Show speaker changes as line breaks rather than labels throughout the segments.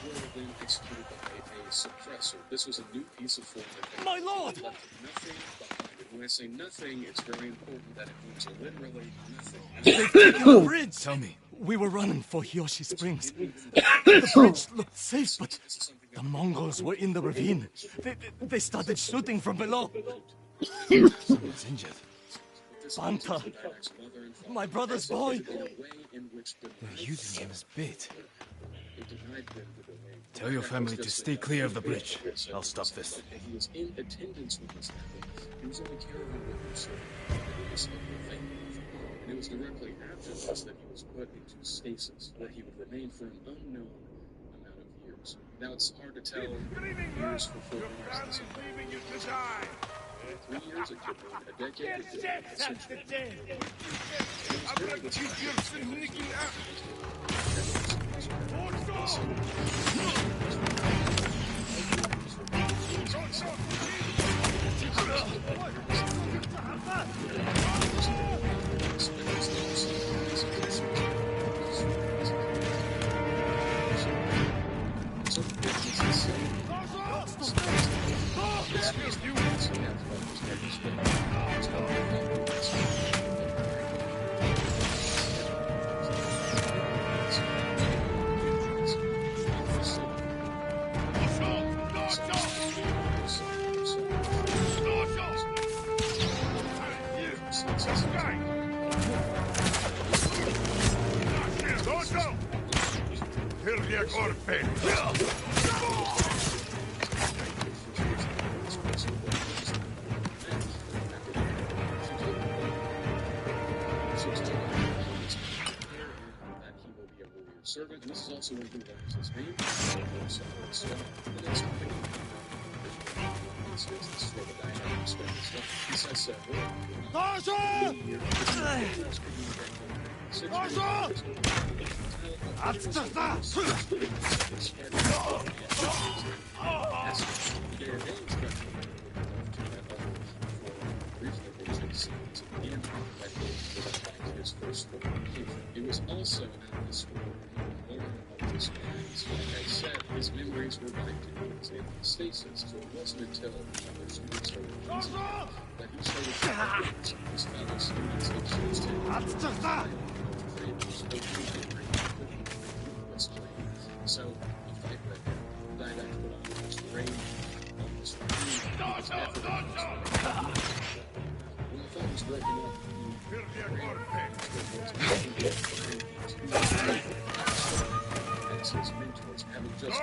were then executed by a suppressor. This was a new piece of form that
My lord!
left nothing behind. And when I say nothing, it's very important that it means literally nothing.
They've taken the bridge!
Tell me.
We were running for Hiyoshi Springs. The bridge looked safe, but the Mongols were in the ravine. They started shooting from below.
Someone's injured.
Banta, my brother's boy.
They're using him as bait. Tell your family to stay clear of the bridge. I'll stop this.
He was in attendance when this happened. He was only caravan with so it was and it was directly after this that he was put into stasis, where he would remain for an unknown amount of years. Now it's hard to tell years for 4 years.
Leaving you to die.
3 years, it could be a decade, it could be a century. Servant, and this is also when he learns his name. He says, it was also at this point of this man's, like I said, his memories were back to in stasis, so it wasn't until other students started that he started to his fellow students and chose so the fight that Didact put on was great. When the fight was broken up, as his mentors having just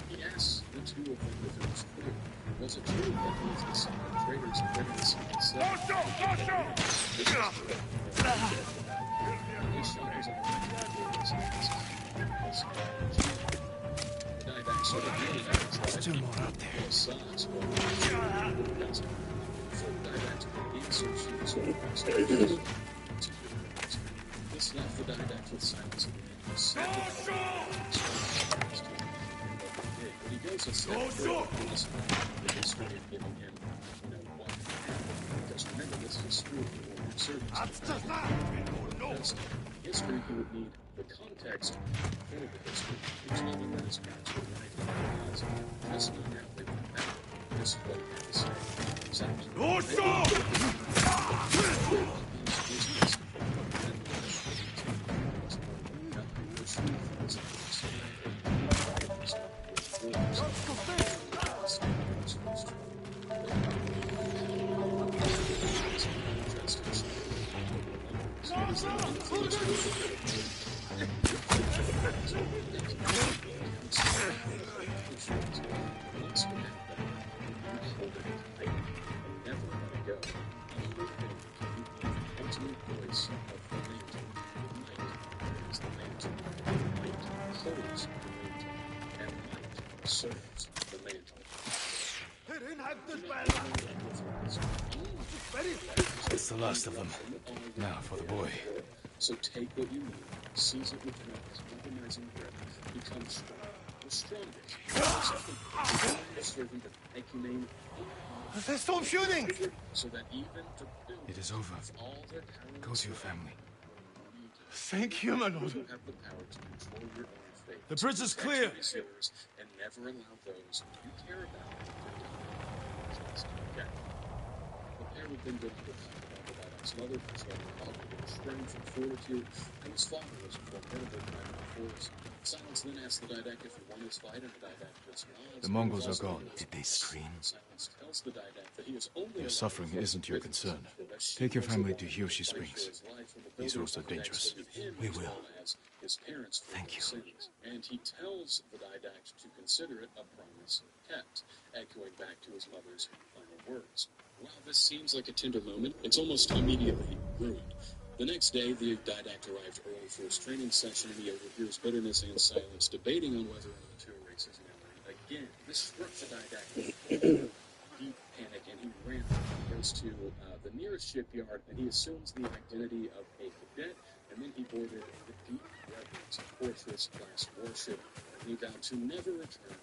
he asks the two of them if it was true. Was it true that he was the son of traitors and traitors
There's 2 more out there.
This left the Didact with silence. But he goes a step further in this the history of giving him, one. Because remember, this is a school for warrior servants. History, he would need the context for the history, which even when his parents were right. Just now they remember this is what he had to say.
That's the last of them. Now for the boy.
So take what you need, seize it with no compromising breath, become strong, the strongest. Servant of Ecumene.
Stop shooting!
So that even to build
it is over.
all their
Go to your family.
Thank you, my
You
lord.
have the power to control your own fate.
The bridge is
Protect
clear.
yours and never allow those you care about to die. Just get. The pair would then go on to talk about the Didact's mother, whose cognitive strength and fortitude, and his father was a formidable driving force. Silence then asked the Didact if he won his fight, and the Didact just nods.
The Mongols are gone.
Did they scream?
Silence tells the Didact that he is only
Their
alive
suffering
for
isn't your
business,
concern.
that she
Take your
was
family
alive
to
to
Hiyoshi
fight for
Springs.
his life when the
These
building
roads are
Didact
dangerous.
studied him,
We
as
will.
well as his parents for
Thank
their
you.
sins. And he tells the Didact to consider it a promise kept, echoing back to his mother's final words. While this seems like a tender moment, it's almost immediately ruined. The next day, the Didact arrived early for his training session, and he overhears bitterness and silence debating on whether or not to erase his memory again. This struck the Didact with deep panic, and he ran. He goes to the nearest shipyard, and he assumes the identity of a cadet, and then he boarded the Deep Reverence, a fortress-class warship, and he vowed to never return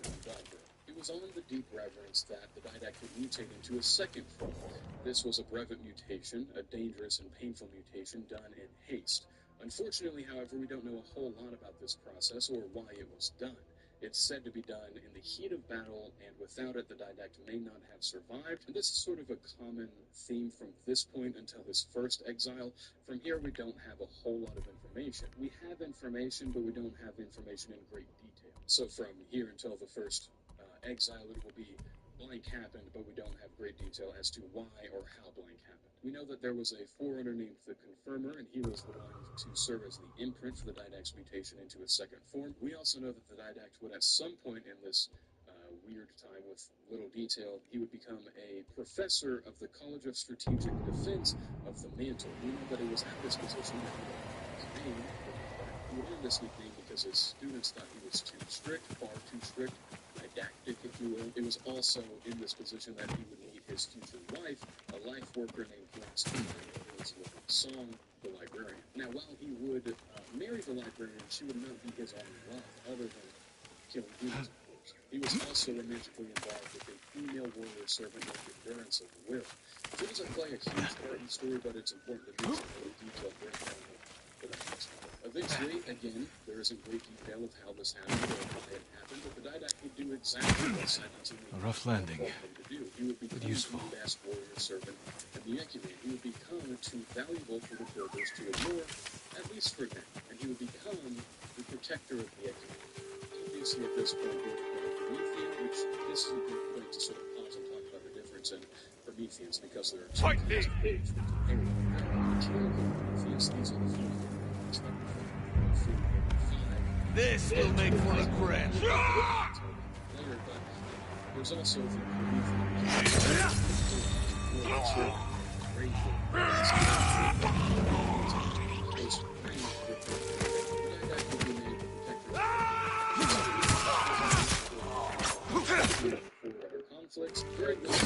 to Mongolia. It was on the Deep Reverence that the Didact would mutate into a second form. This was a brevet mutation, a dangerous and painful mutation done in haste. Unfortunately, however, we don't know a whole lot about this process or why it was done. It's said to be done in the heat of battle, and without it, the Didact may not have survived. And this is sort of a common theme from this point until his first exile. From here, we don't have a whole lot of information. We have information, but we don't have information in great detail. So from here until the first exile, it will be blank happened, but we don't have great detail as to why or how blank happened. We know that there was a forerunner named the Confirmer, and he was the one to serve as the imprint for the Didact's mutation into a second form. We also know that the Didact would, at some point in this weird time with little detail, he would become a professor of the College of Strategic Defense of the Mantle. We know that it was at this position that he got his name. He would earn this nickname because his students thought he was too strict, far too strict, didactic, if you will. It was also in this position that he would meet his future wife, a life worker named Florence, his living song, the librarian. Now, while he would marry the librarian, she would not be his only love, other than killing humans, of course. He was also romantically involved with a female warrior servant named Endurance of the Will. She doesn't play a huge part in the story, but it's important to mention the detailed breakdown of the next one. Eventually, again, there isn't great detail of how this happened or why it happened, but the Didact would do exactly what Silence
A rough landing.
told him to do. He would become
useful.
the best warrior servant in the Ecumen. He would become too valuable for the builders to ignore, at least for now, and he would become the protector of the Ecumen. Obviously, at this point, he would become a Promethean, which this is a good point to sort of pause and talk about the difference in Prometheans, because there are two kinds of Prometheans to compare. There are mechanical Prometheans. These are the four Prometheans that we found in 4 and 5.
This will make for a crash.
Later, but there's also the conflicts during this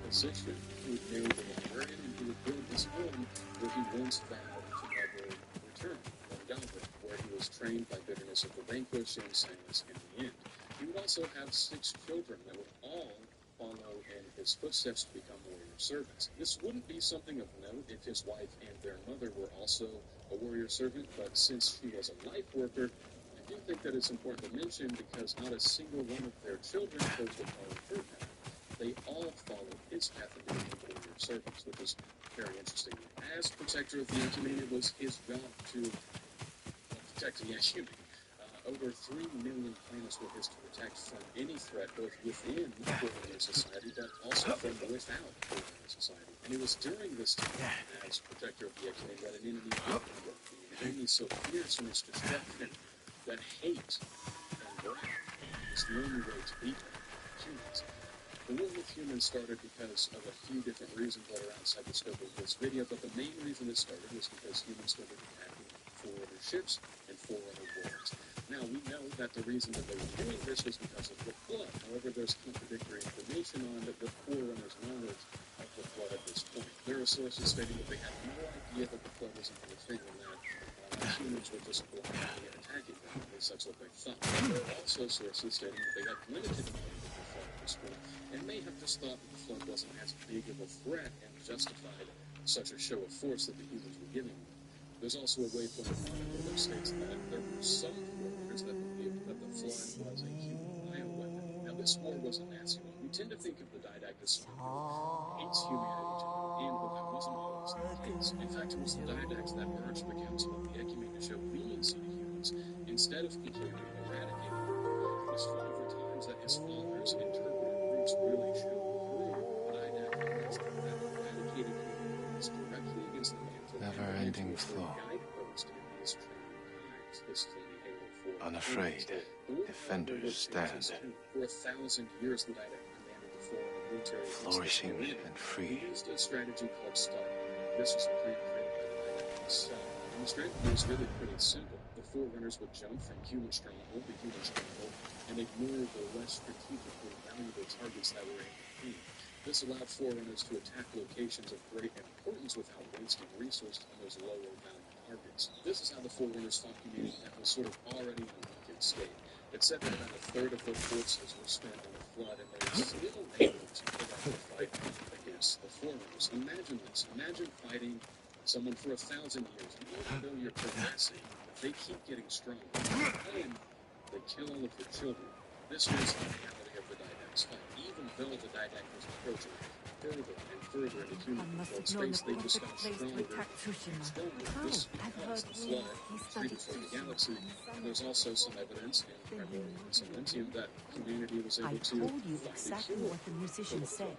position. He would marry the librarian, and he would build his home where he once vowed to never return, Mongalva, where he was trained by bitterness of the vanquished and silence in the end. He would also have 6 children that would all follow in his footsteps to become warrior servants. This wouldn't be something of note if his wife and their mother were also a warrior servant, but since she was a life worker, I do think that it's important to mention because not a single one of their children chose to follow her path. They all followed his path of becoming warrior servants, which is very interesting. As protector of the Ecumen, it was his job to protect the Ecumen. Over 3 million planets were his to protect from any threat, both within warrior society, but also from without warrior society. And it was during this time, as protector of the Ecumen, that an enemy an enemy so fierce in its destruction that hate and wrath is the only way to beat them, humans. The war with humans started because of a few different reasons that are outside the scope of this video, but the main reason it started was because humans started attacking forerunner ships and forerunner worlds. Now, we know that the reason that they were doing this was because of the flood. However, there's contradictory information on the forerunner's knowledge of the flood at this point. There are sources stating that they had no idea that the flood was even a thing, and that humans were just blindly attacking them. At least that's what they thought. There are also sources stating that they had limited knowledge of the flood at school, and may have just thought that the flood wasn't as big of a threat and justified such a show of force that the humans were giving them. There's also a waypoint article that states that there were some forerunners that believed that the flood was a human bioweapon. Now, this more was a nasty one. We tend to think of the Didact as someone who hates humanity generally, and that wasn't always the case. In fact, it was the Didacts that urged the Council of the Ecumene to show leniency to humans instead of completely eradicating them. It was fun over times that his father's interpretive groups really showed through. The Didact urged that eradicating human was directly against the mantle
Never-ending flow.
guidepost in these trying times. This is only Halo 4.
Unafraid, defenders stand.
For 1,000 years, the Didact commanded the foreign military
Flourishing and free.
He used a strategy called Star. This was a plan created by the Didact himself. And the strategy was really pretty simple. The Forerunners would jump from human stronghold to human stronghold and ignore the less strategically valuable targets that were in between. This allowed Forerunners to attack locations of great importance without wasting resources on those lower value targets. This is how the Forerunners fought humanity that was sort of already in a weakened state. It said that about a third of their forces were spent on the flood, and they were still able to put up a fight against the Forerunners. Imagine this. Imagine fighting someone for 1,000 years, and even though you're progressing, they keep getting stronger. And they kill all of your children. This was the reality of the Didact's fight. Even though the Didact was approaching further and further into human-controlled space, they just got stronger and stronger. This because the flood might destroy the galaxy. And there's also some evidence in Primordium and Silentium that humanity was able to find a cure
what the musician said.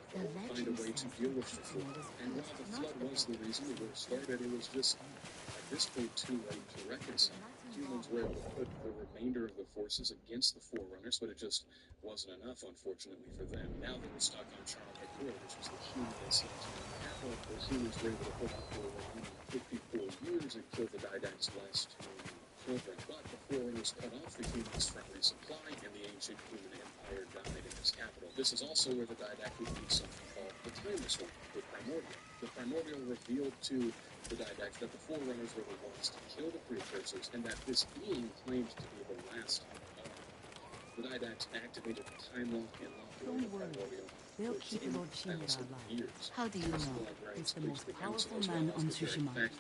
find a way to deal with the flood. And while the flood was the reason the war started, it was just at this point too late to reconcile. Humans were able to put the remainder of the forces against the Forerunners, but it just wasn't enough, unfortunately, for them. Now they were stuck on Charles Accord, which was the human Silentium capital. The humans were able to hold out for the remaining 54 years and kill the Didact's last two children. But the Forerunners cut off the humans from resupply, and the ancient human empire died in its capital. This is also where the Didact would use something called the Timeless One, the Primordial. The Primordial revealed to the Didact that the Forerunners were the ones to kill the precursors, and that this being claimed to be the last of them. The Didact activated the time lock and locked away the Primordial
They'll
for
keep Lord Shinra
10,000
alive.
years.
How do you know? He's the most powerful man on Tsushima.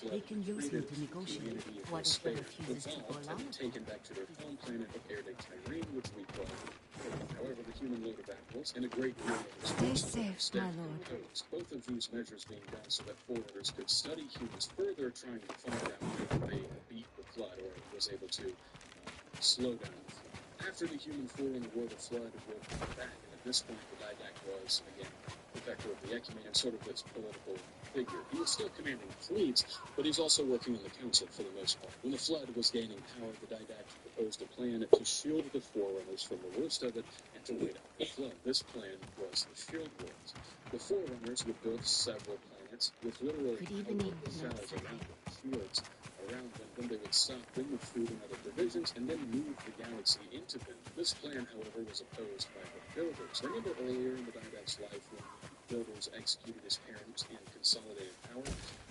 They can use him to negotiate whatever refuses to go along with
taken back to their home planet of Erde Tyrene, which we call Earth. However, the human load of animals and a great deal of
Stay
resources
safe, my lord.
proposed. Both of these measures being done so that Forerunners could study humans further, trying to find out if they beat the flood or was able to slow down the flood. After the human Forerunner war, the flood would come back, and at this point, the Didact was, again, protector of the Ecumene and sort of this political figure. He was still commanding fleets, but he's also working in the council for the most part. When the flood was gaining power, the Didact proposed a plan to shield the Forerunners from the worst of it and to wait out the flood. This plan was the Shield Worlds. The Forerunners would build several planets with literal
Good evening,
shells around them, shields around them. Then they would stop them with food and other provisions and then move the galaxy into them. This plan, however, was opposed by the Builders. Remember earlier in the Didact's life when the Builders executed his parents and consolidated power?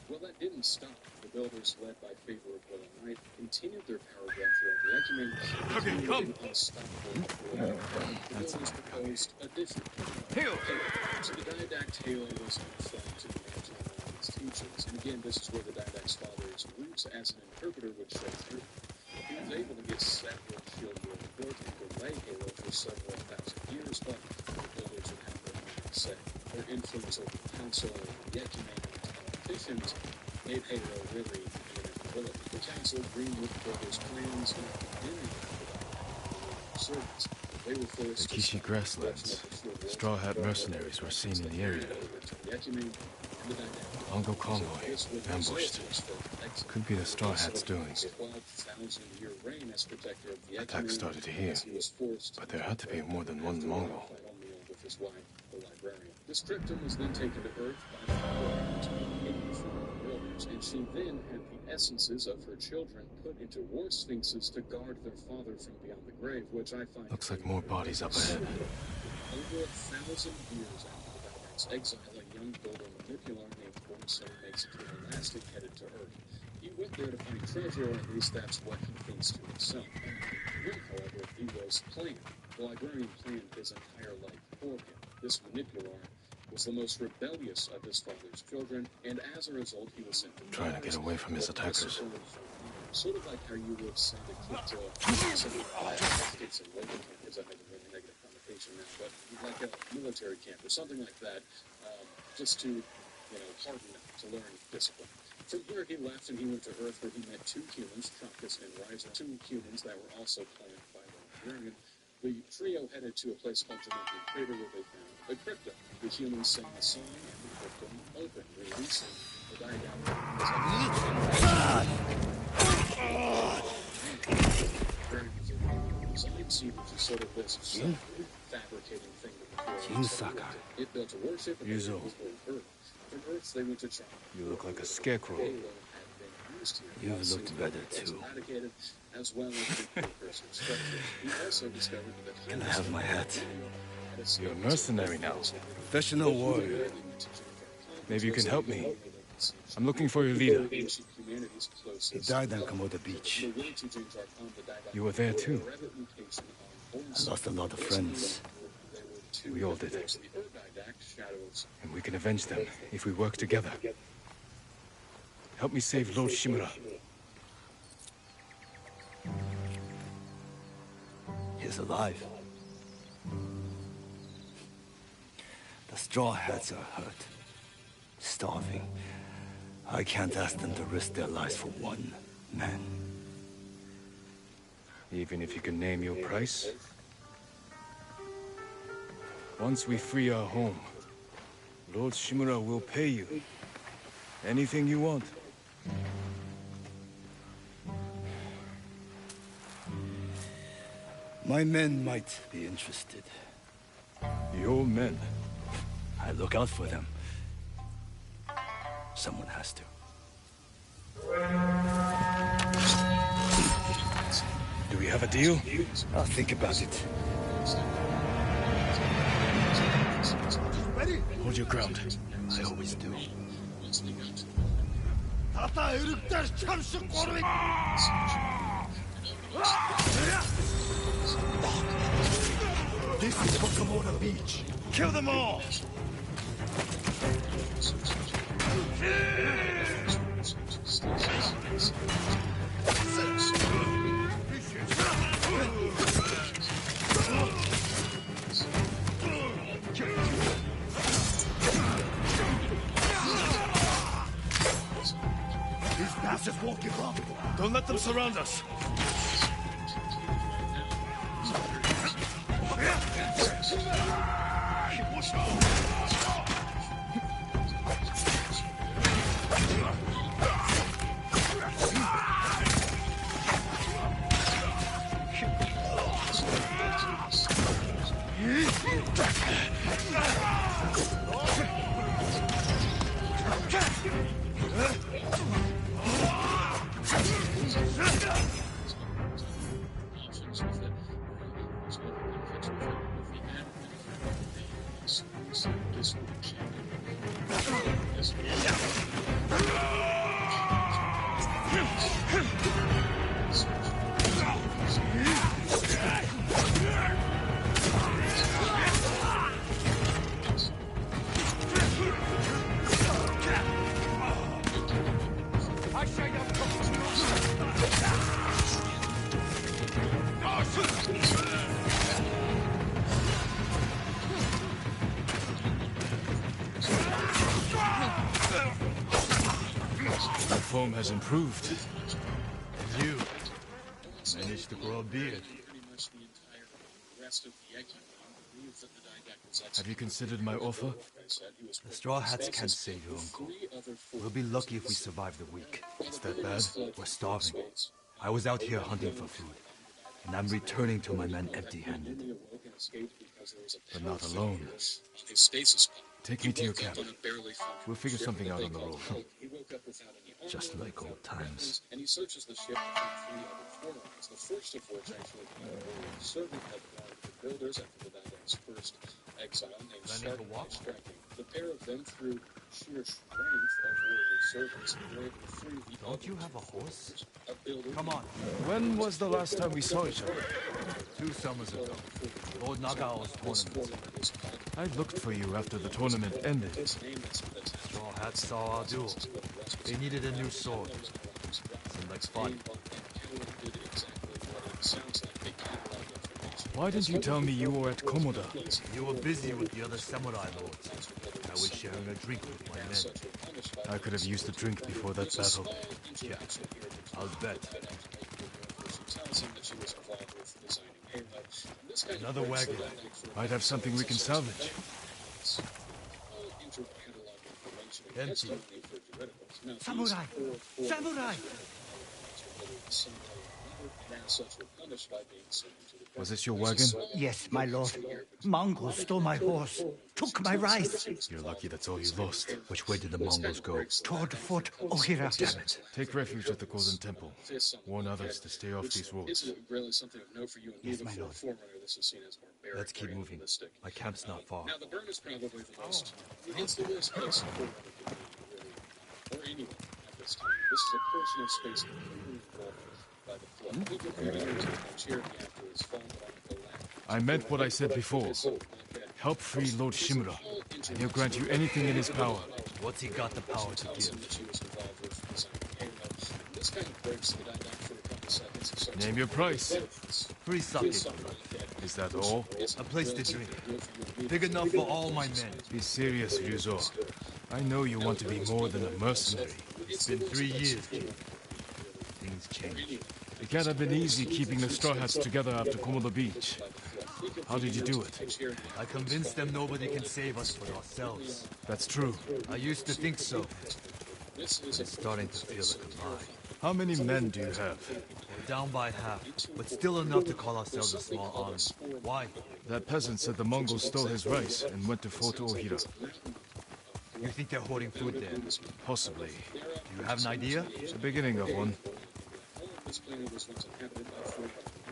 Well, that didn't stop. The Builders, led by Favor of Will and Might, continued their power grab throughout the Ecumene, continuing unstoppable. The Builders proposed a different plan. So the Didact Halo was confirmed to the its teachings, and again, this is where the Didact's father's roots as an interpreter would show through. He was able to get several Shield World built and delay Halo for several thousand years, but the Builders would have their own say. Their influence over the Council and the Ecumene and the politicians made Halo really inevitability. The Council agreed with the Builders' plans and continued the servants. They were forced
The Kishi grasslands. Straw Hat mercenaries were seen in the area. Mongol convoy, ambushed. Could be the Straw Hats' doings. Attacks started here, but there had to be more than one Mongol.
This cryptum was then taken to Earth by the Builders, and she then had the essences of her children put into war sphinxes to guard their father from beyond the grave, which I find...
Looks like more bodies up ahead.
Over 1,000 years after the Didact's exile, a young builder manipular named Bornso makes it to the lasting headed to Earth. He went there to find treasure, or at least that's what he thinks to himself. When, however, he was planned. The librarian planned his entire life for him. This manipular was the most rebellious of his father's children, and as a result, he was sent to
Trying to get away from his attackers.
Sort of like how you would send a kid to something like States and labor camp, because that has a really negative connotation now, but like a military camp or something like that, just to, harden them, to learn discipline. From here, he left and he went to Earth, where he met two humans, Trunkus and Ryza, two humans that were also planned by the librarian. The trio headed to a place called Jamaican Crater, where they found a crypto. The humans sang a song, and the crypto opened, releasing the diagonal. Design seed, which is sort of this fabricating thing that it built a worship and
Yuzo.
Earth. From Earth, they went to China.
You look like a scarecrow.
You've looked better too.
As well as the precursor structure. He also discovered that
Can I have my hat?
You're a mercenary now.
Professional warrior.
Maybe you can help me. I'm looking for your leader.
He died on Komodo Beach.
You were there too.
I lost a lot of friends.
We all did. And we can avenge them if we work together. Help me save Lord Shimura.
He's alive. The Straw Hats are hurt. Starving. I can't ask them to risk their lives for one man.
Even if you can name your price? Once we free our home, Lord Shimura will pay you. Anything you want.
My men might be interested.
Your men?
I look out for them. Someone has to.
Do we have a deal?
I'll think about it.
Hold your ground.
I always do.
This is for Komodo Beach. Kill them all! These bastards won't give up.
Don't let them surround us. The foam has improved. And you managed to grow a beard. Have you considered my offer?
The Straw Hats can't save your uncle. We'll be lucky if we survive the week.
It's that bad?
We're starving. I was out here hunting for food, and I'm returning to my men empty-handed.
But not alone. Take me to your camp. We'll figure something out on the road.
Just like old times.
And he searches the ship to find 3 other forerunners, the first of which actually being a warrior servant of one of the builders after the Didact's first exile named Shark by Striking. The pair of them, through sheer strength of warrior servants, were able to free the
Don't you have a horse?
a builder.
Come on.
When was the last time we saw each other?
2 summers ago. Lord Nagao's tournament.
I looked for you after the tournament ended.
Straw Hats saw our duel. They needed a new sword. Seemed like fun.
Why didn't you tell me you were at Komoda?
You were busy with the other samurai lords. I was sharing a drink with my men.
I could have used a drink before that battle.
Yeah, I'll bet. Another wagon.
Might have something we can salvage.
Empty.
Samurai! Samurai!
Was this your wagon?
Yes, my lord. Mongols stole my horse, took my rice.
You're lucky that's all you lost.
Which way did the Mongols go? Toward Fort Ohira. Damn it.
Take refuge at the Golden Temple. Warn others to stay off these roads.
Yes, my lord.
Let's keep moving. My camp's not far.
Now, the burn is probably the most, it's the worst place for anyone, or anyone at this time. This is a personal space involved by the flood. People come here to charity after his fall, but on the land.
I meant what I said before. Help free Lord Shimura, and he'll grant you anything in his power.
What's he got the power to give?
This kind of breaks the dynamic for a couple seconds.
Name your price.
Free sake.
Is that all?
A place to drink. Big enough for all my men.
Be serious, Ryuzo. I know you want to be more than a mercenary.
It's been 3 years, Jin. Things change.
It can't have been easy keeping the Straw Hats together after Komodo Beach. How did you do it?
I convinced them nobody can save us but ourselves.
That's true.
I used to think so. It's starting to feel like a lie.
How many men do you have?
We're down by half, but still enough to call ourselves a small army. Why?
That peasant said the Mongols stole his rice and went to Fort Ohira.
You think they're hoarding food there?
Possibly.
Do you have an idea?
The beginning of one.
This planet was once inhabited by 4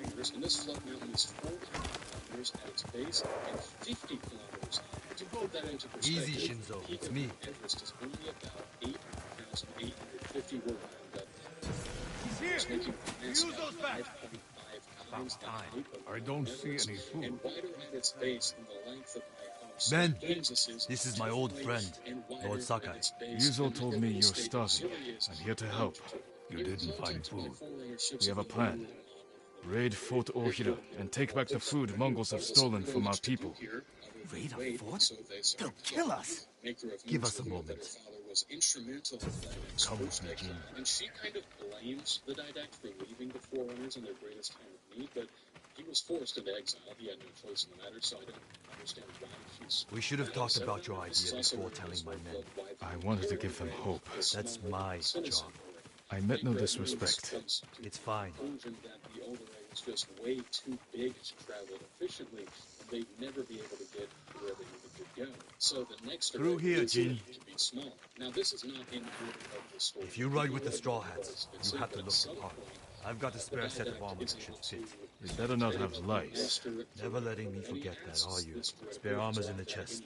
miners, and this flood mountain is 400 kilometers at its base and 50 kilometers high. To put that into perspective,
Easy, Shinzo. It's me.
Everest is only about 8,850 were round up.
He's here!
Making
Ryuzo's back!
5.5 times the height of
I don't see any food.
and wider at its base than the length of my home.
Men,
Kansas is
this is my old friend, Lord Sakai.
Ryuzo told me you're starving. I'm here to help.
You didn't find food.
We have a plan. Raid Fort Ohira and take back the food Mongols have stolen from our people.
Raid a fort? They'll kill us.
Give us a moment.
Come with me, Jin. And she kind of blames the Didact for leaving the Forerunners in their greatest time of need, but he was forced into exile. He had no choice in the matter, so I don't understand why he's...
We should have talked about your idea before telling my men.
I wanted to give them hope.
That's my job.
I meant no disrespect.
It's fine.
Conclusion that the overlay was just way too big to travel efficiently, and they'd never be able to get where they needed to go. So the next
Through here, Jin.
to be small. Now this is not in order of the story.
If you ride with the Straw Hats, you have to look the part. I've got a spare set of armor that should fit.
You better not have lice.
Never letting me forget that, are you? Spare armor's in the chest.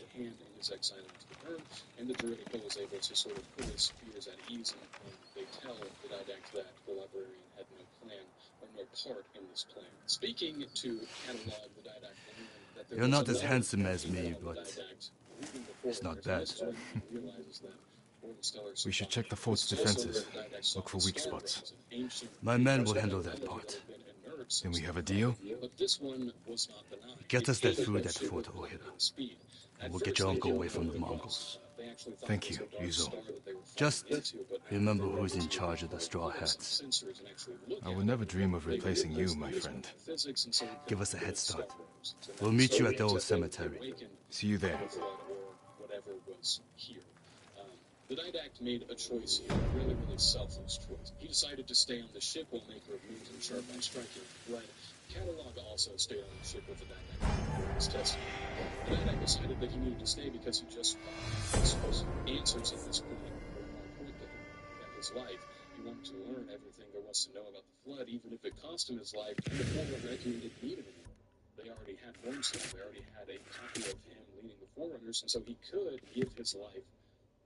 And the Druidical is able to sort of put his fears at ease, and they tell the Didact that the librarian had no plan or no part in this plan. Speaking to catalog the Didact, that there
You're
was
not
a
as
lot
handsome
of
as me, but
Didact leaving the
it's not
Forerunners.
bad.
Realizes that Ornstellar
We should check the fort's defenses. Look for weak spots.
My men will handle that part.
Then we have a deal?
But this one was not benign.
Get us that food at Fort Ohira, and we'll get your uncle away from the Mongols.
Thank you, Ryuzo.
Just remember who's in charge of the Straw Hats.
I would never dream of replacing you, my friend.
Give us a head start. We'll meet you at the old cemetery.
See you there.
Whatever was here. The Didact made a choice here, a really, really selfless choice. He decided to stay on the ship while Maker of Moons and Sharp by striking red. Catalog also stayed on the ship with the Didact. His testimony. The Didact decided that he needed to stay because he just wanted answers at this point were more important to him than his his life. He wanted to learn everything there was to know about the Flood, even if it cost him his life. And the Forerunner Ecumen didn't need it anymore. They already had Wormstone. They already had a copy of him leading the Forerunners, and so he could give his life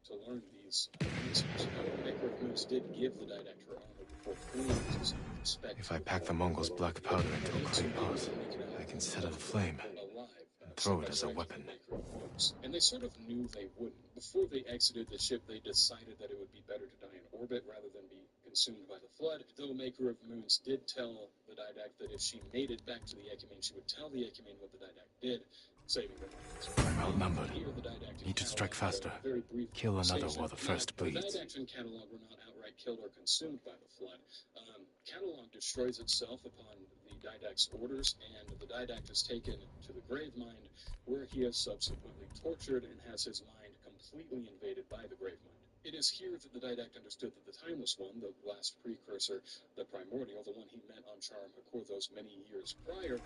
to learn these answers. However, Maker of Moons did give the Didact her armor before fleeing to see respect.
If I pack the Mongols' black powder into a clay pot, I can set it aflame and throw it as a weapon.
And they sort of knew they wouldn't. Before they exited the ship, they decided that it would be better to die in orbit rather than be consumed by the Flood, though Maker of Moons did tell the Didact that if she made it back to the Ecumen, she would tell the Ecumen what the Didact did, saving their lives.
I'm outnumbered. Need to strike faster. Kill another while the first bleeds.
The Didact and Catalog were not outright killed or consumed by the Flood. Catalog destroys itself upon the Didact's orders, and the Didact is taken to the Gravemind, where he is subsequently tortured and has his mind completely invaded by the Gravemind. It is here that the Didact understood that the Timeless One, the last precursor, the Primordial, the one he met on Char Makor those many years prior,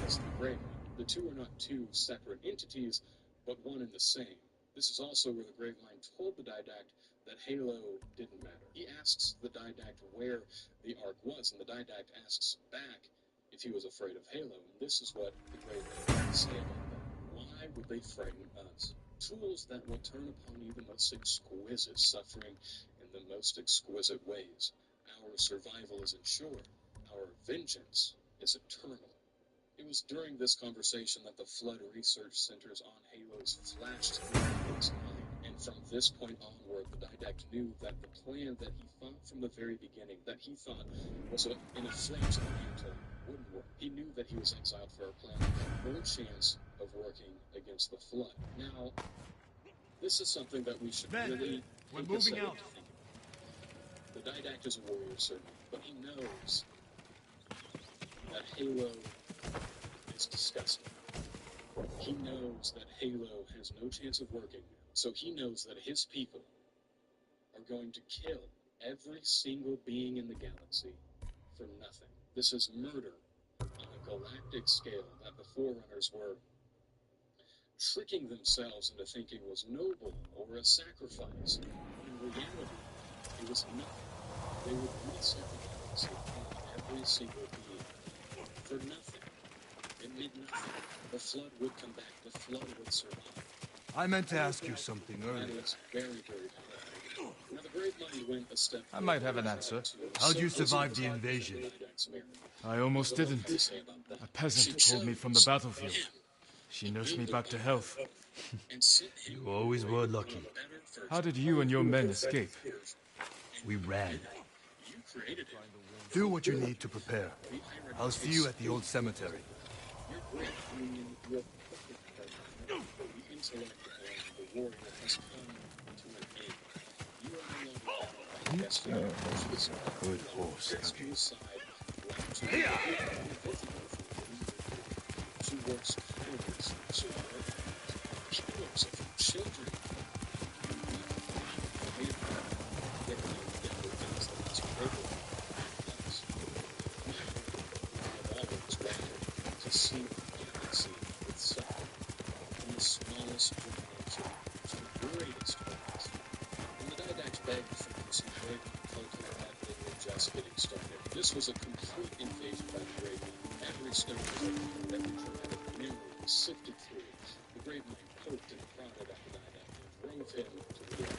was the Gravemind. The two are not two separate entities, but one and the same. This is also where the Gravemind told the Didact that Halo didn't matter. He asks the Didact where the Ark was, and the Didact asks back if he was afraid of Halo, and this is what the Gravemind say about that. Why would they frighten us? Tools that will turn upon you the most exquisite suffering in the most exquisite ways. Our survival is ensured. Our vengeance is eternal. It was during this conversation that the Flood research centers on Halos flashed through his mind, and from this point onward, the Didact knew that the plan that he thought from the very beginning, that he thought was an affront to mankind, wouldn't work. He knew that he was exiled for a plan that had no chance of working against the Flood. Now, this is something that we should really
we're
take a
moving
second
out.
to think about. The Didact is a warrior, certainly, but he knows that Halo is disgusting. He knows that Halo has no chance of working, so he knows that his people are going to kill every single being in the galaxy for nothing. This is murder on a galactic scale that the Forerunners were tricking themselves into thinking was noble or a sacrifice. In reality, it was nothing. They would reset the galaxy, killing every single being for nothing. It meant nothing. The Flood would come back. The Flood would survive.
I meant to ask you something
That
earlier.
is very, very powerful. Now, the Gravemind went a step
I might have an answer.
How'd you survive the invasion?
I almost didn't. A peasant pulled me from the battlefield. She nursed me back to health.
You always were lucky.
How did you and your men escape?
We ran. Do what you need to prepare. I'll see you at the old cemetery.
Good horse, Happy.
She works tirelessly. She kills of children. To see the galaxy with suffering, from the smallest generation to the greatest ones. When the Didact begged for this invasion, told her that they were just getting started. This was a complete invasion by the Gravemind. Every stone was opened, every dramatic memory was sifted through. The Gravemind poked and prodded at the Didact and drove him to the end.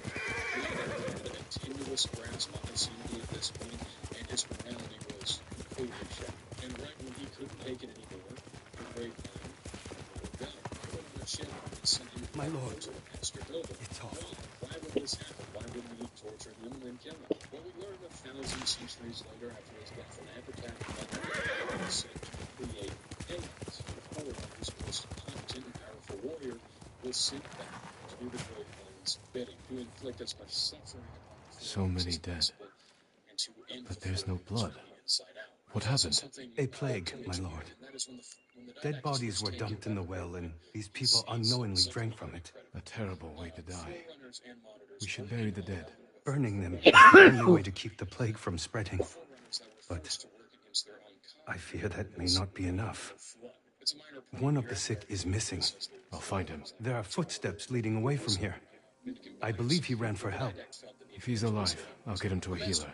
The Didact had a continuous grasp on his unity at this point, and his morality was completely shattered. And right when he couldn't take it anymore, the Gravemind let him go. Put him on a ship and sent him
My lord,
to the master builder.
it's awful.
Why would this happen? Why wouldn't he torture him and then kill him? Well, we learned 1,000 centuries later after his death an epitaph that the was sent to create Halos. The Forerunners' most competent and powerful warrior was sent back to do the Gravemind's bidding, to inflict as much suffering upon the
So many
Forerunners as
dead.
possible, and to end
But
the
there's no
Forerunners
blood.
from the inside out.
What
There's also
happened?
something
A plague,
ultimate
my
to
lord.
it, and that is when the
Dead
Didact
bodies
was
were
taken
dumped in
by
the well, and
Gravemind.
these people unknowingly drank from it.
A terrible way to die.
Forerunners and monitors
We should
were
bury the dead.
Burning them is the only way to keep the plague from spreading.
Forerunners that were
But
forced to work against their own kind.
I fear that may not be enough.
It's a minor point
One of
here.
the sick is missing.
I'll find him.
There are footsteps leading away from here. I believe he ran for help.
If he's alive, I'll get him to a healer.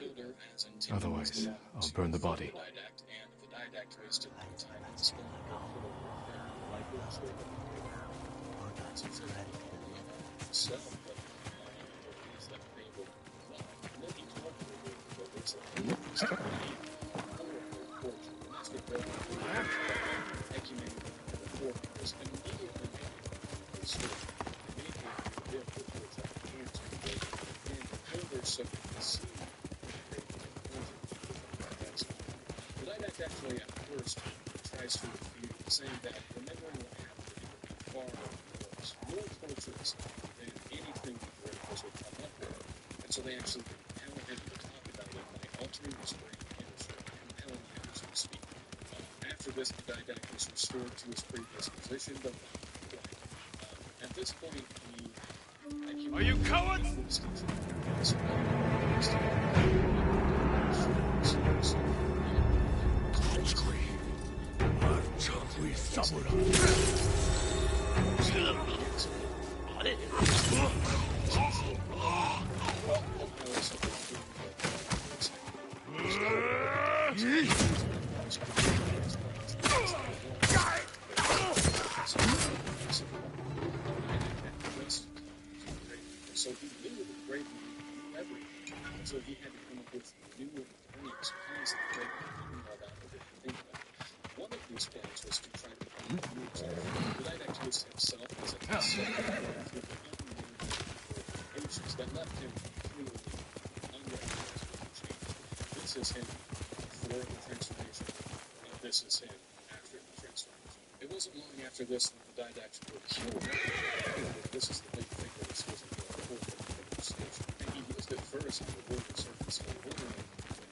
Otherwise, I'll burn the body.
The didact actually at first tries to refute, saying that remembering what happened to him would be far worse, more torturous than anything the Directors would come up with. And so they actually compel him to talk about it by altering his brain chemistry, compelling him to speak. After this, the didact was restored to his previous position, but not quite. At this point,
Are you cowards?
So he knew the great man knew everything. And so he had to come up with new plans that the great man didn't know about or didn't think about. One of these plans was to try to become a himself. The didact used himself as a test subject through the issues that left him completely unrecognizable for change. This is him before the transformation, and this is him after the transformation. It wasn't long after this that the didact were killed. This is the big thing that was supposed to be a whole station. And he used it first on the world surface for wondering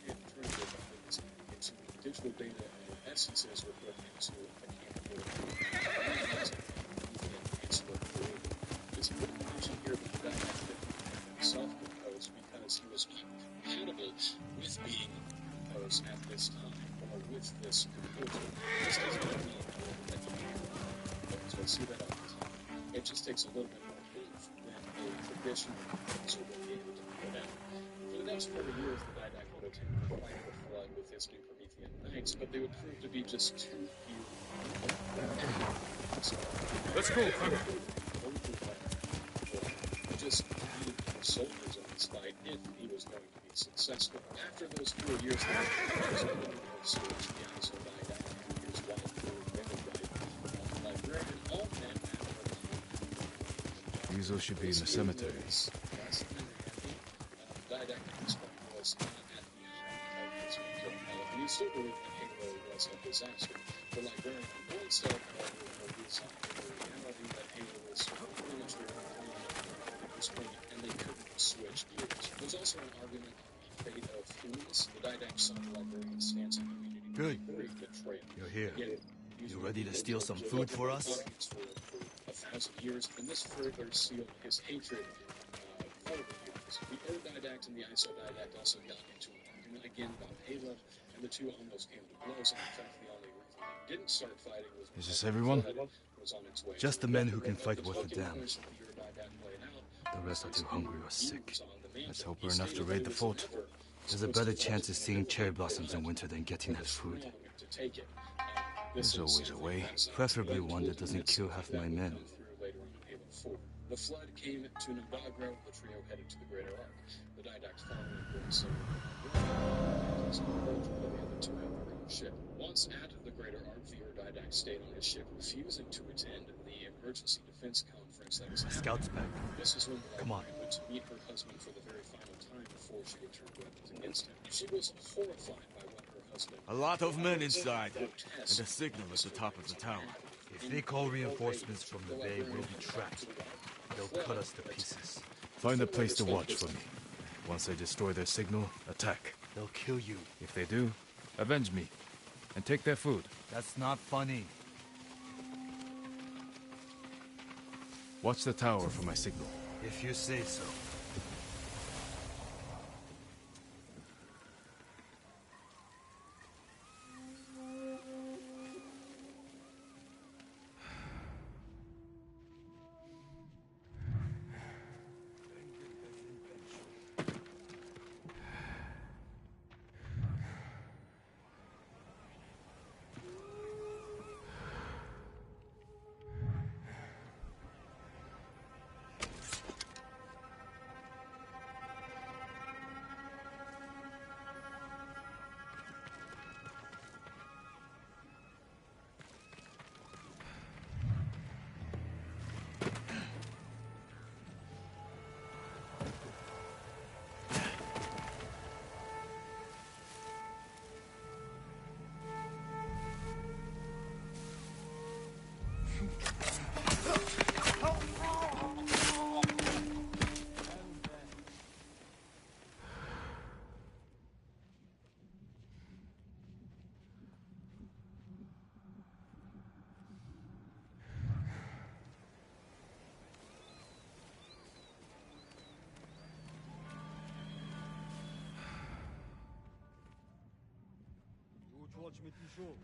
and turned it into digital data and essences were put into a mechanical it's important to mention here that the didact himself composed because he was compatible with being composed at this time or with this composer. This doesn't mean that you so I see that all the time. It just takes a little bit more oomph than a traditional composer would be able to put out. For the next 40 years, the didact would attempt to fight the flood with his new Promethean knights, but they would prove to be just too few.
Let's go,
He just needed more soldiers in this fight if he was going to be successful. After those 4 years, the switch, the ISO didact, his wife, the librarian, all men
Yuzo should be in the cemetery.
Didact at this point was not at the end of his mental health, and he still believed that Halo was a disaster. The librarian on one side, however, was the reality that Halo was pretty much their own plan at this point, and they couldn't switch gears. There was also an argument on the fate of humans. The didact saw the librarian's stance on community
Good.
very betrayal.
You're here.
You
ready to steal some food for us?
For 1,000 years, and this further sealed his hatred for the humans. The Ur-didact and the Iso-didact also got into an argument again about Halo, and the two almost came to blows, and in fact the only reason they didn't start fighting was
Is this everyone?
was on its way.
Just the men who can fight worth a damn.
The Ur-didact played out.
The rest are too hungry or sick.
Let's hope we're enough to raid the fort.
There's a better chance of seeing cherry blossoms in winter than getting that food.
There's always a way.
Preferably one that doesn't kill half my men.
The flood came to Nabagro, the trio headed to the Greater Ark. The didact following brought some the other two had their own ship. Once at the Greater Ark, the Ur-didact stayed on his ship, refusing to attend the emergency defense conference that was happening.
Scout's back.
This is when the
Come on.
went to meet her husband for the very final time before she would turn weapons against him. She was horrified by what her husband
A lot of men inside, and a signal at the top of the tower.
If they call reinforcements from the bay, we'll be trapped. They'll cut us to pieces.
Find a place to watch for me. Once they destroy their signal, attack.
They'll kill you.
If they do, avenge me. And take their food.
That's not funny.
Watch the tower for my signal.
If you say so.
parchment you show.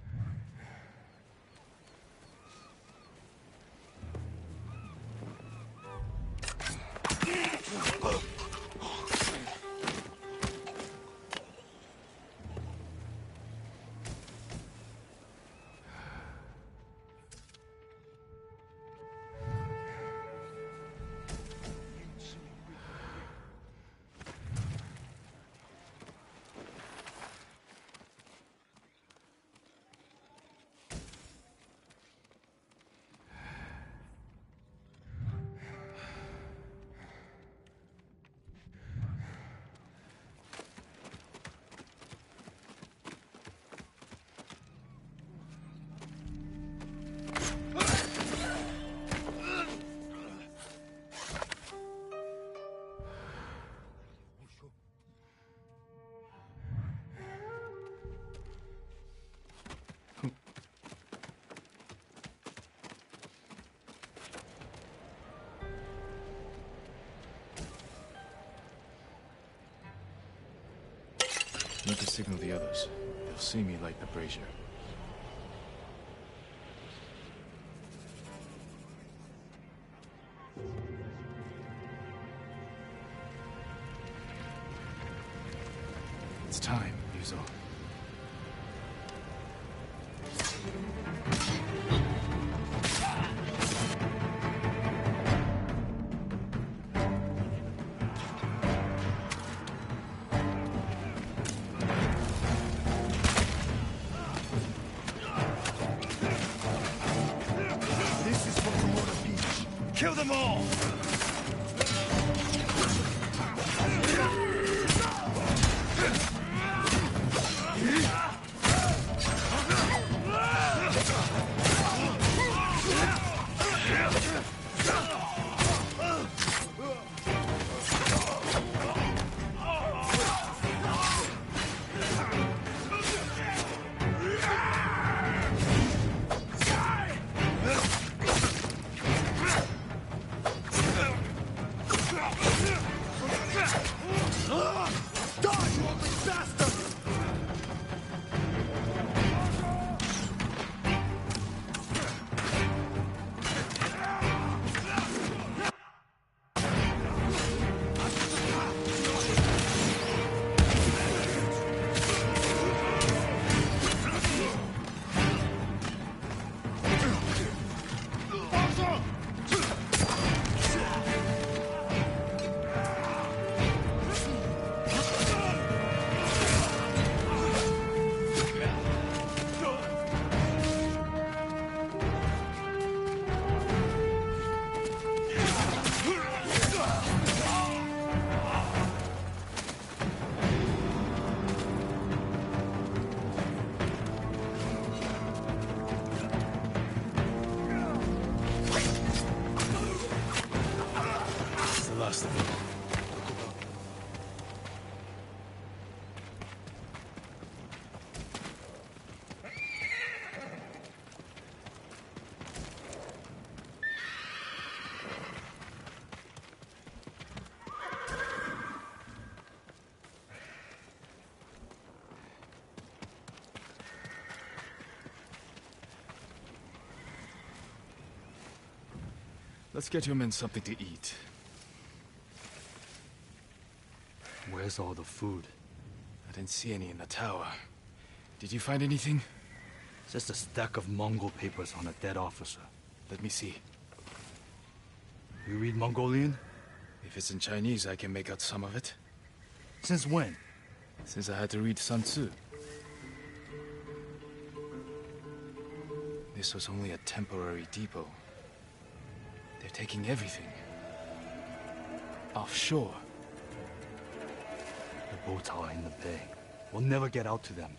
Need to signal the others. They'll see me light the brazier. It's time, Yuzo.
Kill them all!
Let's get your men something to eat.
Where's all the food?
I didn't see any in the tower. Did you find anything?
Just a stack of Mongol papers on a dead officer.
Let me see.
You read Mongolian?
If it's in Chinese, I can make out some of it.
Since when?
Since I had to read Sun Tzu. This was only a temporary depot. They're taking everything. Offshore.
The boats are in the bay. We'll never get out to them.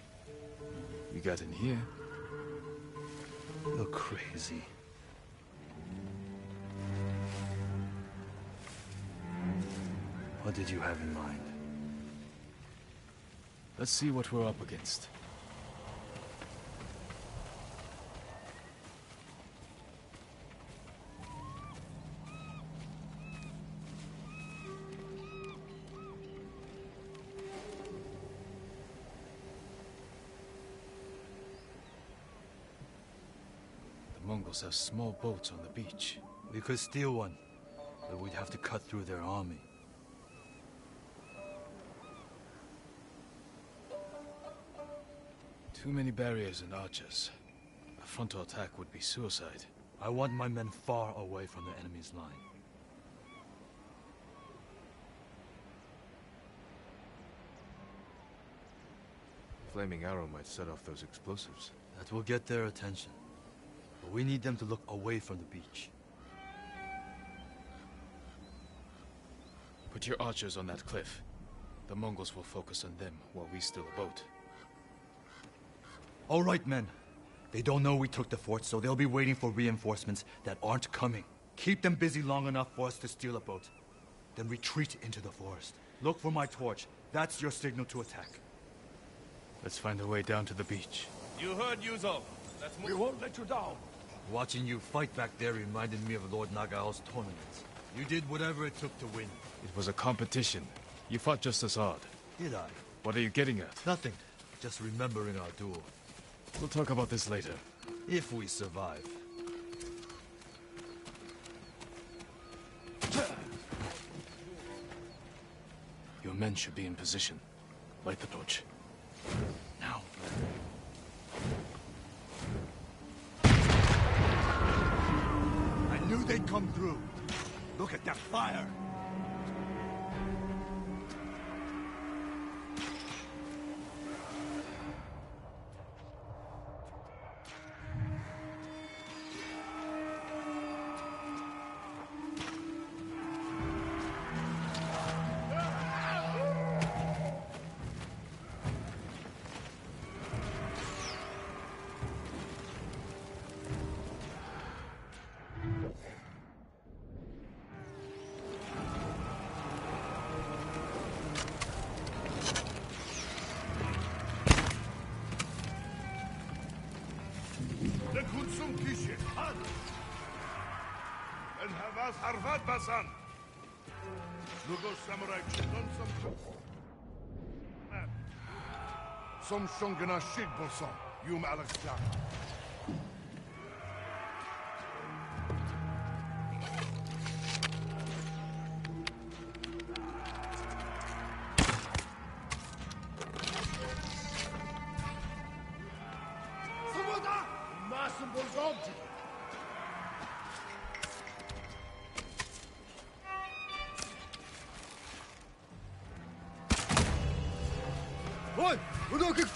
We got in here.
You're crazy. What did you have in mind?
Let's see what we're up against. Mongols have small boats on the beach.
We could steal one, but we'd have to cut through their army.
Too many barriers and archers. A frontal attack would be suicide.
I want my men far away from the enemy's line.
Flaming arrow might set off those explosives.
That will get their attention. But we need them to look away from the beach.
Put your archers on that cliff. The Mongols will focus on them while we steal a boat.
All right, men. They don't know we took the fort, so they'll be waiting for reinforcements that aren't coming. Keep them busy long enough for us to steal a boat. Then retreat into the forest. Look for my torch. That's your signal to attack.
Let's find a way down to the beach.
You heard Yuzo. We won't let you down.
Watching you fight back there reminded me of Lord Nagao's tournaments. You did whatever it took to win.
It was a competition. You fought just as hard.
Did I?
What are you getting at?
Nothing. Just remembering our duel.
We'll talk about this later.
If we survive.
Your men should be in position. Light the torch.
Now. I knew they'd come through. Look at that fire!
Harvat basan. Lugo samurai chidon some shungana shig bosan. Yum Alex Jack. Samuda! Masum bolzonti.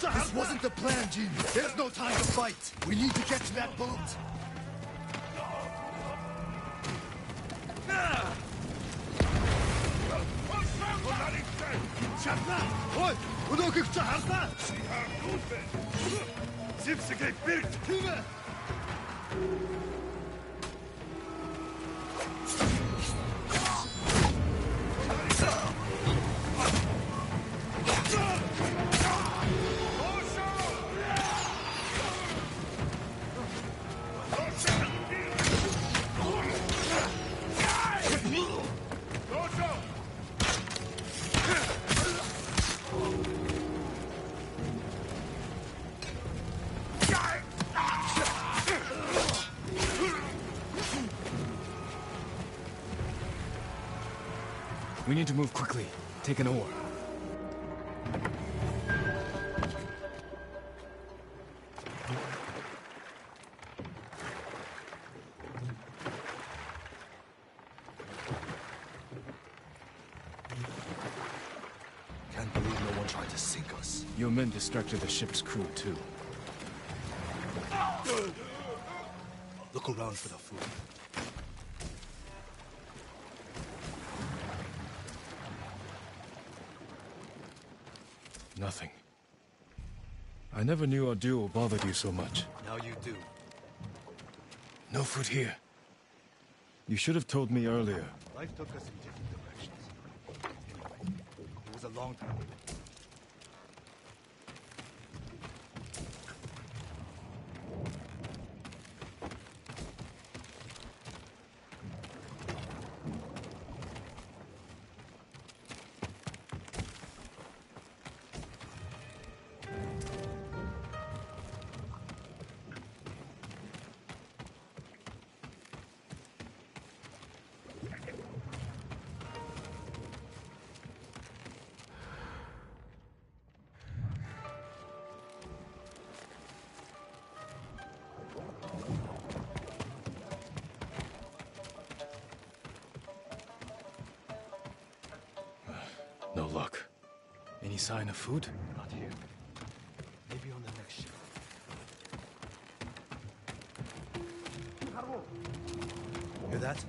This wasn't the plan, Jin. There's no time to fight. We need to get to that boat.
We need to move quickly. Take an oar.
Can't believe no one tried to sink us.
Your men distracted the ship's crew, too.
Look around for the food.
Nothing. I never knew our duel bothered you so much.
Now you do.
No food here. You should have told me earlier.
Life took us in different directions. Anyway, it was a long time ago.
Any sign of food?
Not here. Maybe on the next ship. Hear that?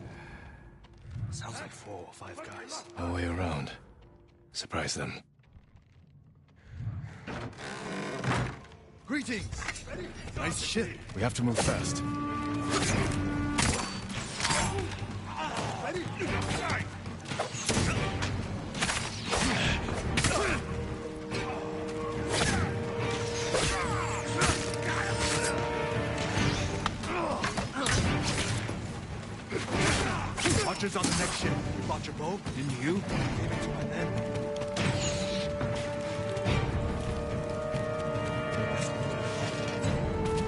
Sounds like 4 or 5 guys.
No way around. Surprise them.
Greetings! Nice ship.
We have to move fast.
Archers on the next ship. You brought your bow?
Didn't you?
Leave it to my men.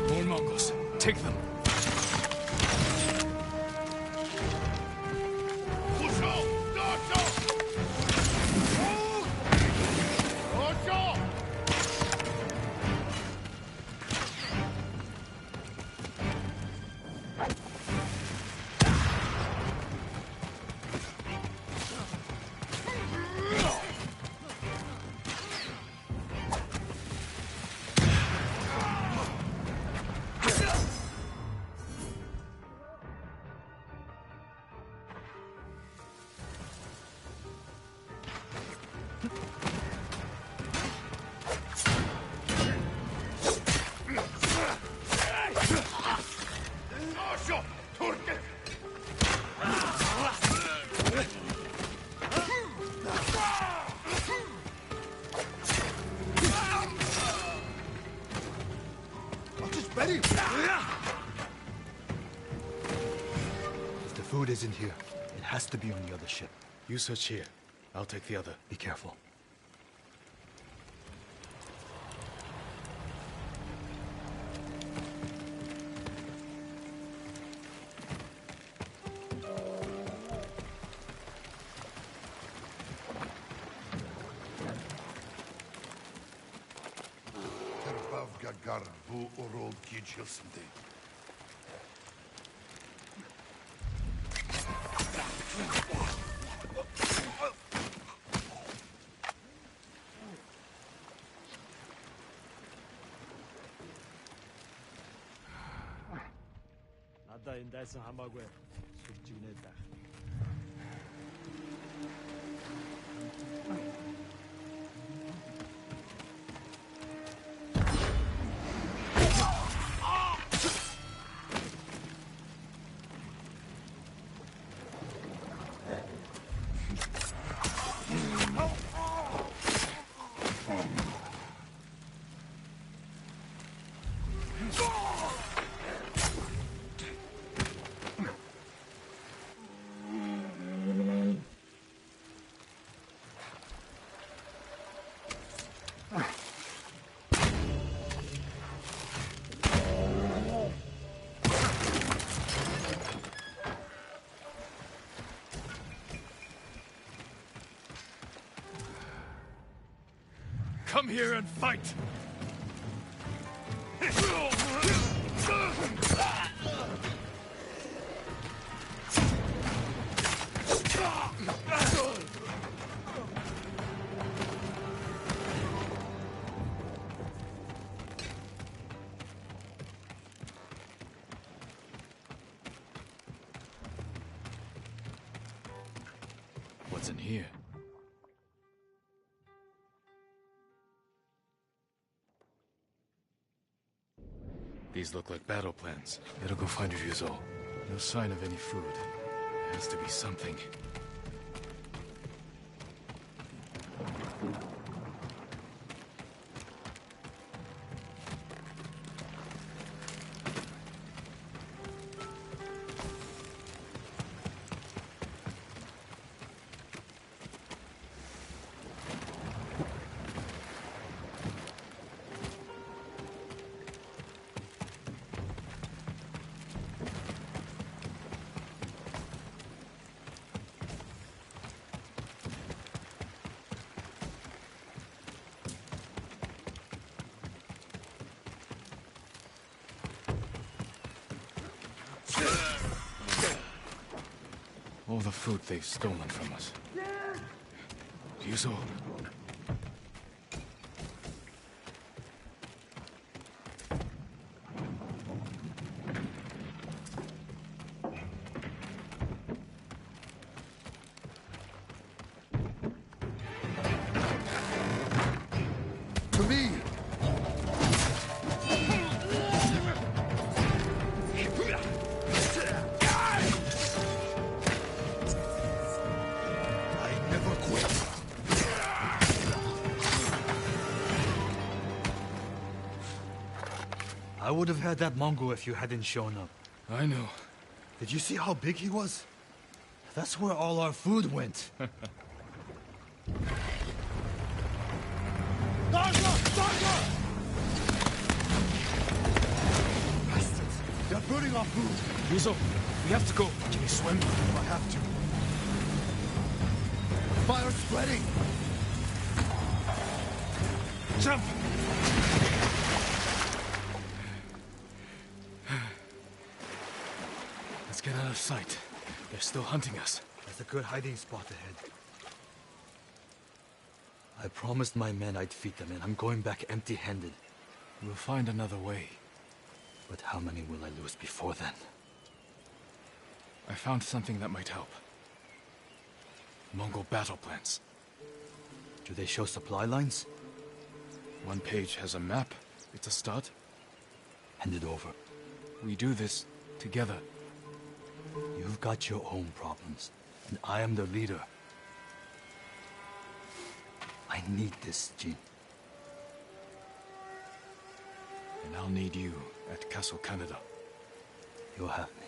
More Mongols. Take them.
If the food isn't here, it has to be on the other ship.
You search here. I'll take the other.
Be careful.
Terbav Gagar bu orol geçiyorsundu.
나다 인다에서 하마고에 숙지네다.
Come here and fight! What's in here? These look like battle plans. Better go find Ryuzo. No sign of any food. Has to be something. All the food they've stolen from us. Ryuzo.
I would have had that Mongol if you hadn't shown up.
I know.
Did you see how big he was? That's where all our food went. Darga! Darga! Bastards! They're burning our food!
Rizzo, we have to go. Can you swim?
I have to. Fire's spreading! Jump!
Let's get out of sight. They're still hunting us.
There's a good hiding spot ahead. I promised my men I'd feed them, and I'm going back empty-handed.
We'll find another way.
But how many will I lose before then?
I found something that might help. Mongol battle plans.
Do they show supply lines?
One page has a map. It's a start.
Hand it over.
We do this together.
You've got your own problems, and I am the leader. I need this, Jin.
And I'll need you at Castle Canada.
You'll have me.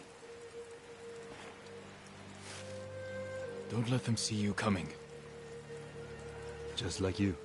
Don't let them see you coming.
Just like you.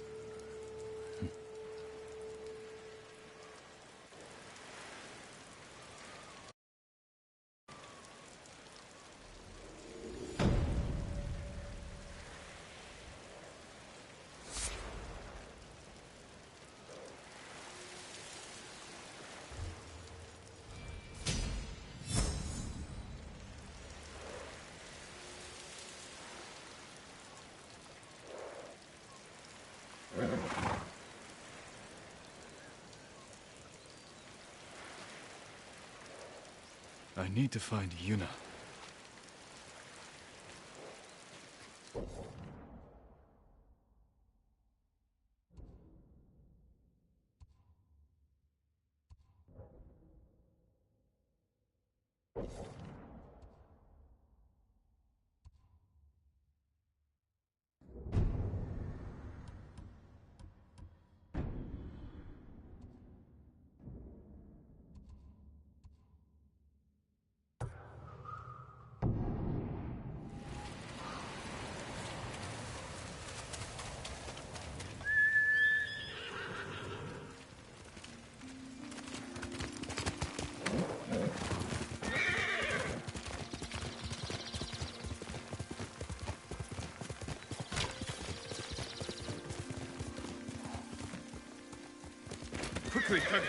I need to find Yuna. Quickly, hurry!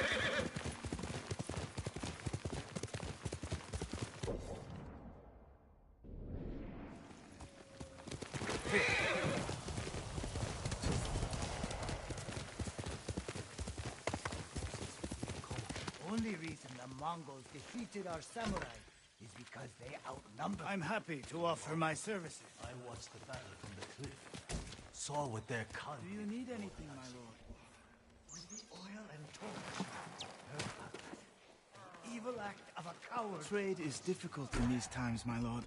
Only reason the Mongols defeated our samurai is because they outnumber. I'm happy to offer my services.
I watched the battle from the cliff. Saw what their cunning.
Do you need anything, my lord?
With the oil and torch. Heard about that.
Evil act of a coward.
Trade is difficult in these times, my lord.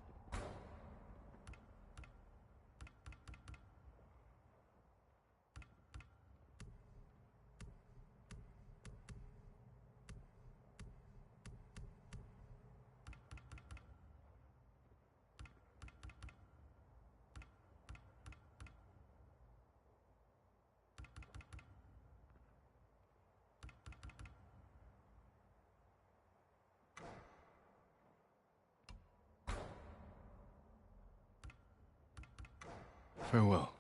Farewell.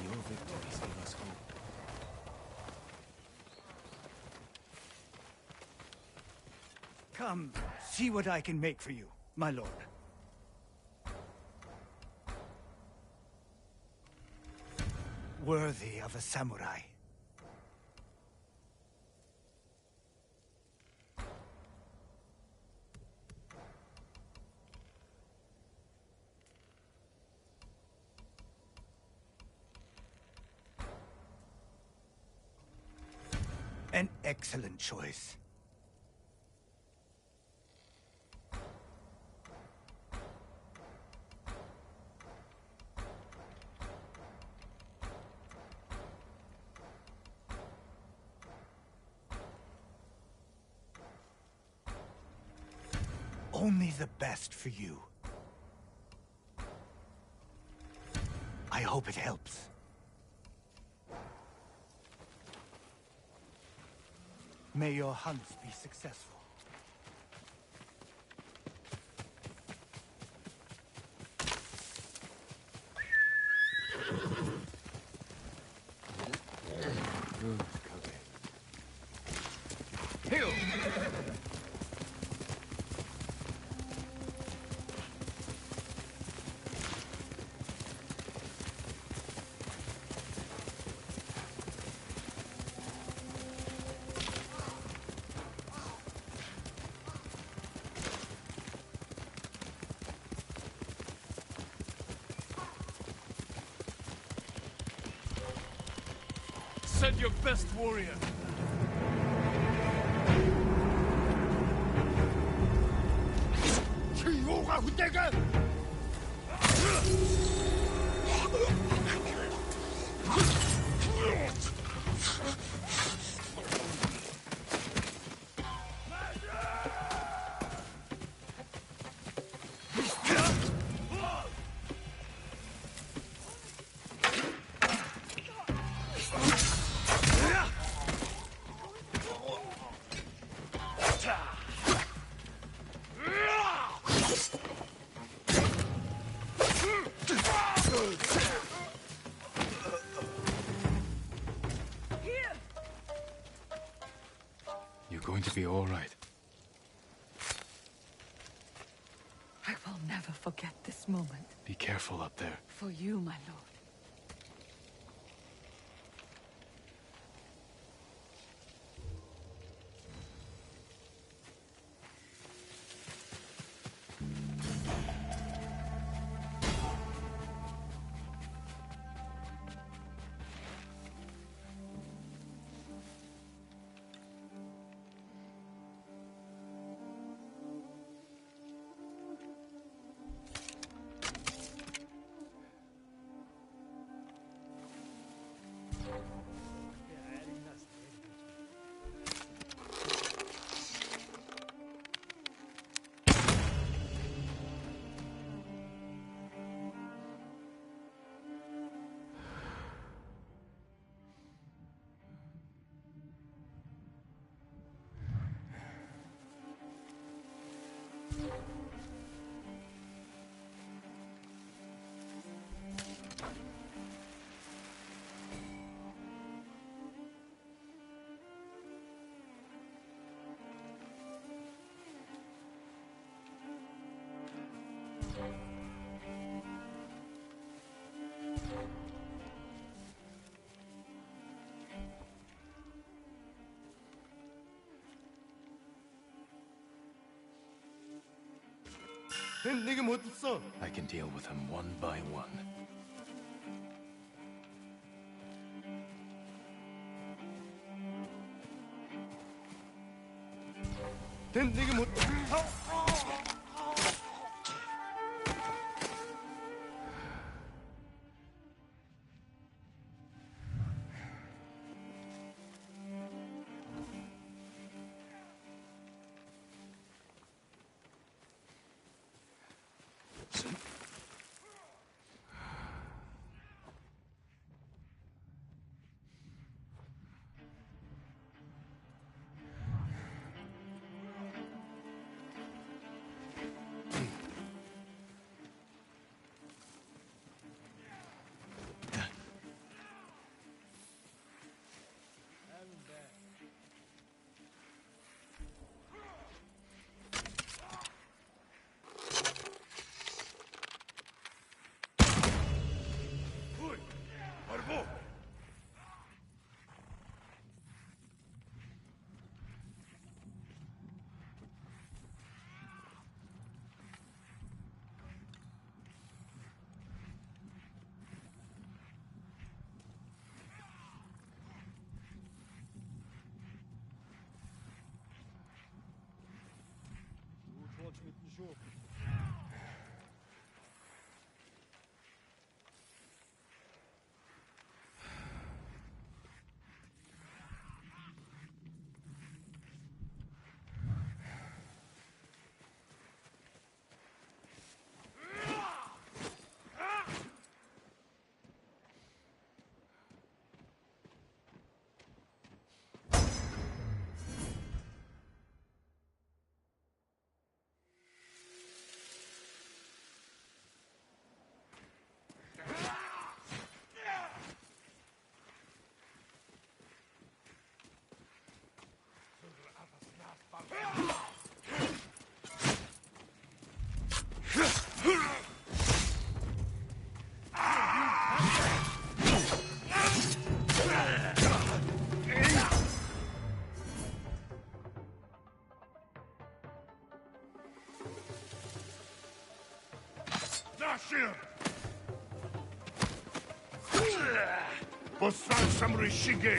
Your victories give us hope.
Come, see what I can make for you, my lord. Worthy of a samurai. An excellent choice. Only the best for you. I hope it helps. May your hunts be successful.
Good, Kobe. Heal!
Send your best warrior.
You're going to be all right.
I will never forget this moment.
Be careful up there.
For you, my lord.
I can deal with them one by one.
Nashir! Bosan Samuri Shige!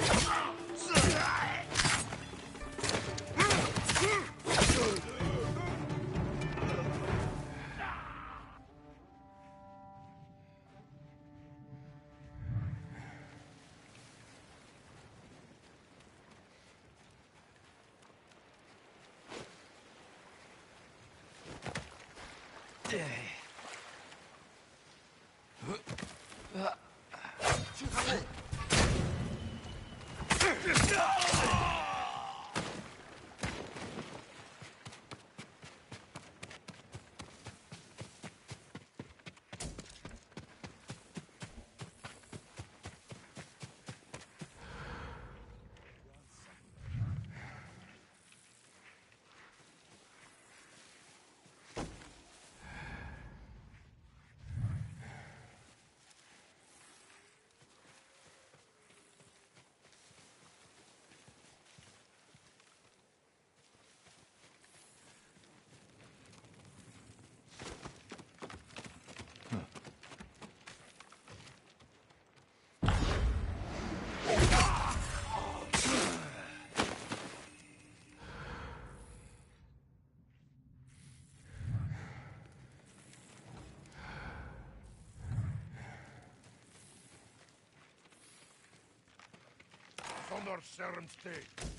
Honor Serum State.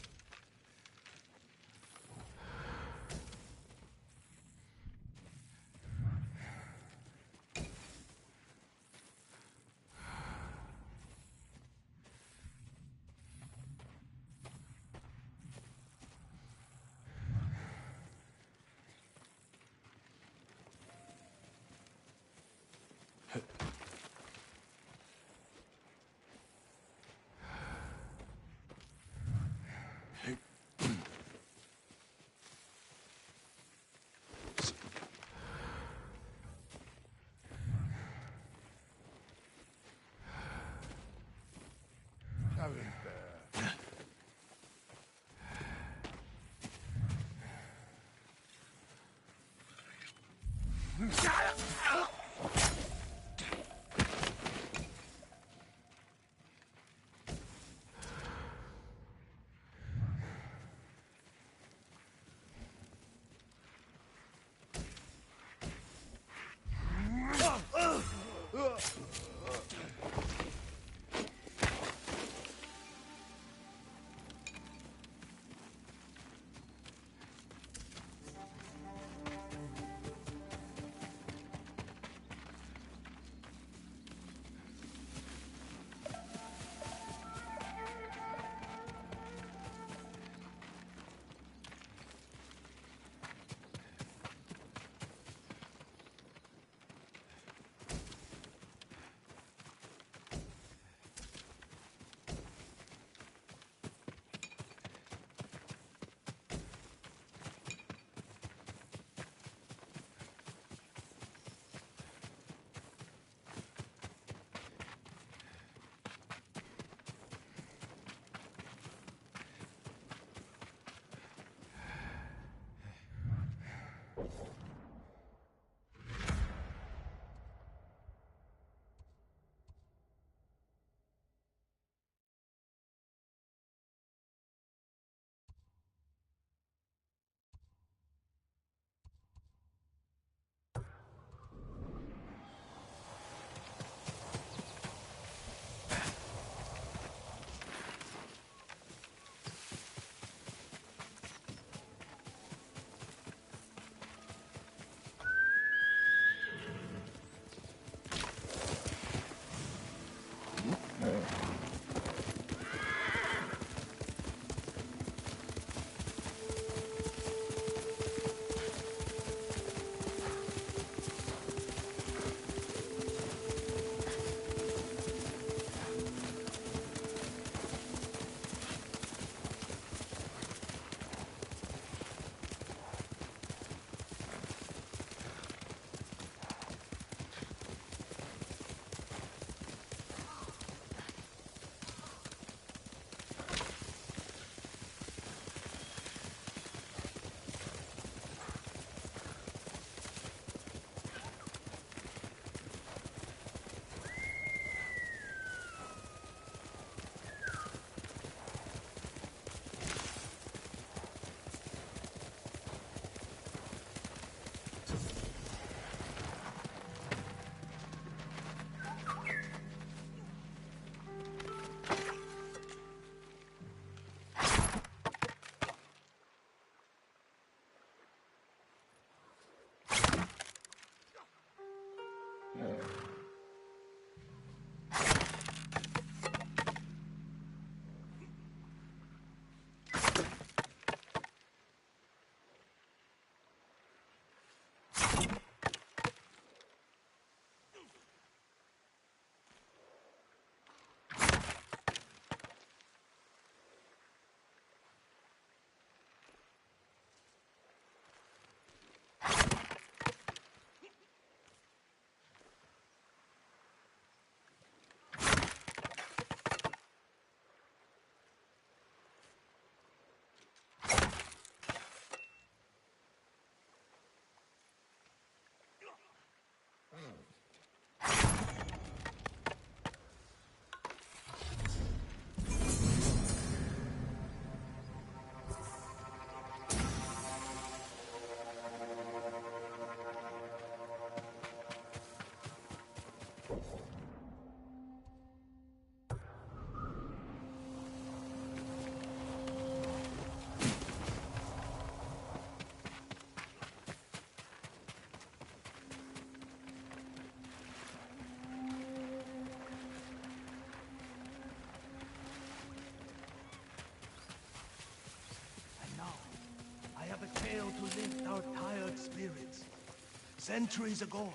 Centuries ago,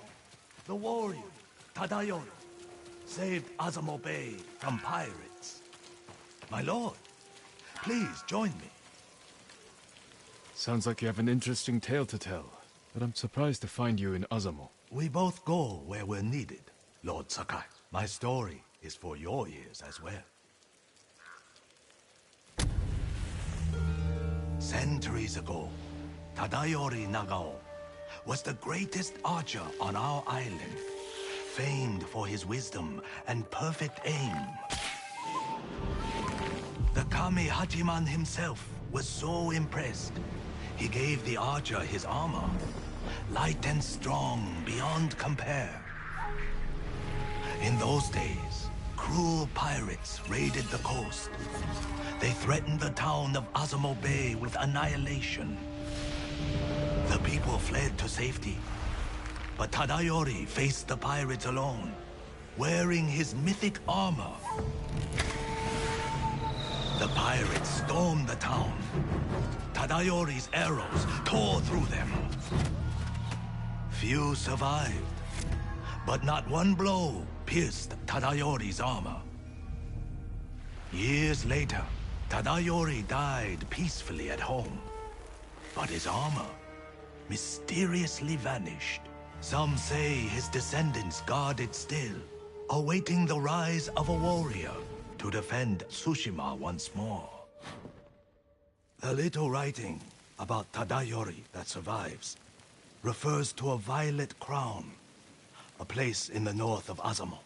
the warrior, Tadayori, saved Azamo Bay from pirates. My lord, please join me.
Sounds like you have an interesting tale to tell, but I'm surprised to find you in Azamo.
We both go where we're needed, Lord Sakai. My story is for your ears as well. Centuries ago, Tadayori Nagao was the greatest archer on our island, famed for his wisdom and perfect aim. The Kami Hachiman himself was so impressed, he gave the archer his armor, light and strong beyond compare. In those days, cruel pirates raided the coast. They threatened the town of Azamo Bay with annihilation. The people fled to safety, but Tadayori faced the pirates alone, wearing his mythic armor. The pirates stormed the town. Tadayori's arrows tore through them. Few survived, but not one blow pierced Tadayori's armor. Years later, Tadayori died peacefully at home, but his armor mysteriously vanished. Some say his descendants guard it still, awaiting the rise of a warrior to defend Tsushima once more. The little writing about Tadayori that survives refers to a violet crown, a place in the north of Azamo,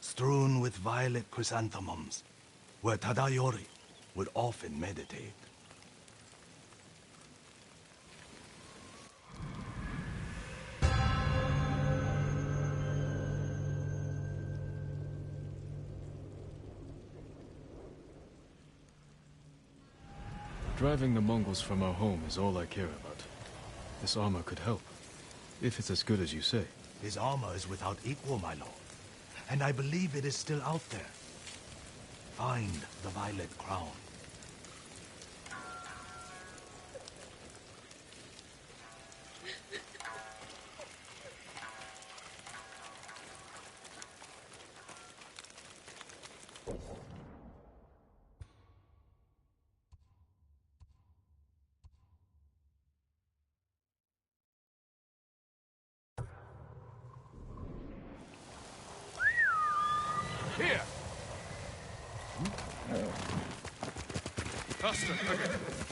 strewn with violet chrysanthemums, where Tadayori would often meditate.
Driving the Mongols from our home is all I care about. This armor could help, if it's as good as you say.
His armor is without equal, my lord, and I believe it is still out there. Find the violet crown.
Here! Faster, okay.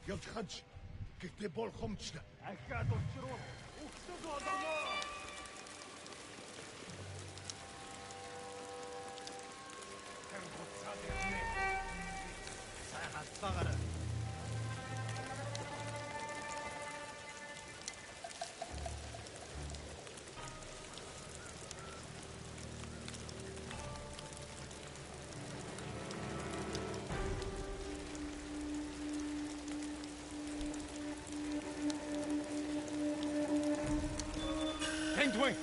يلتخدش كتي بول خمتشنا
أكادو الشروط اقصدوا الله. تربط صادقني ساعة الثغرة.
Wing!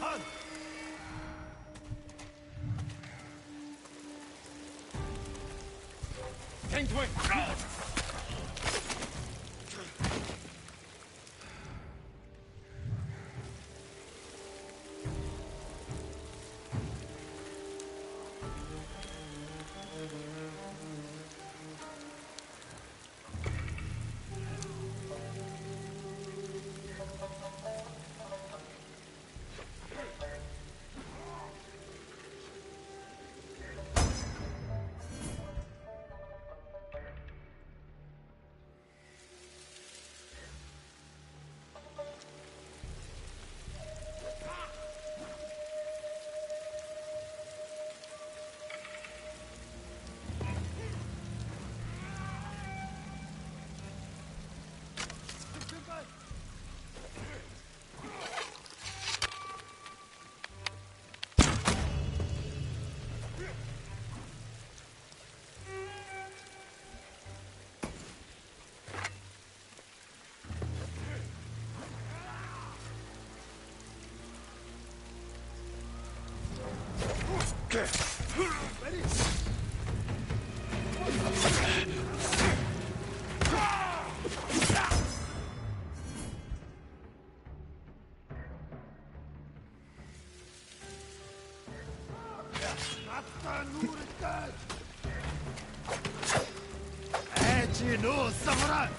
هان
Wing!
حتى نور التاج. آتي نور الثغرة.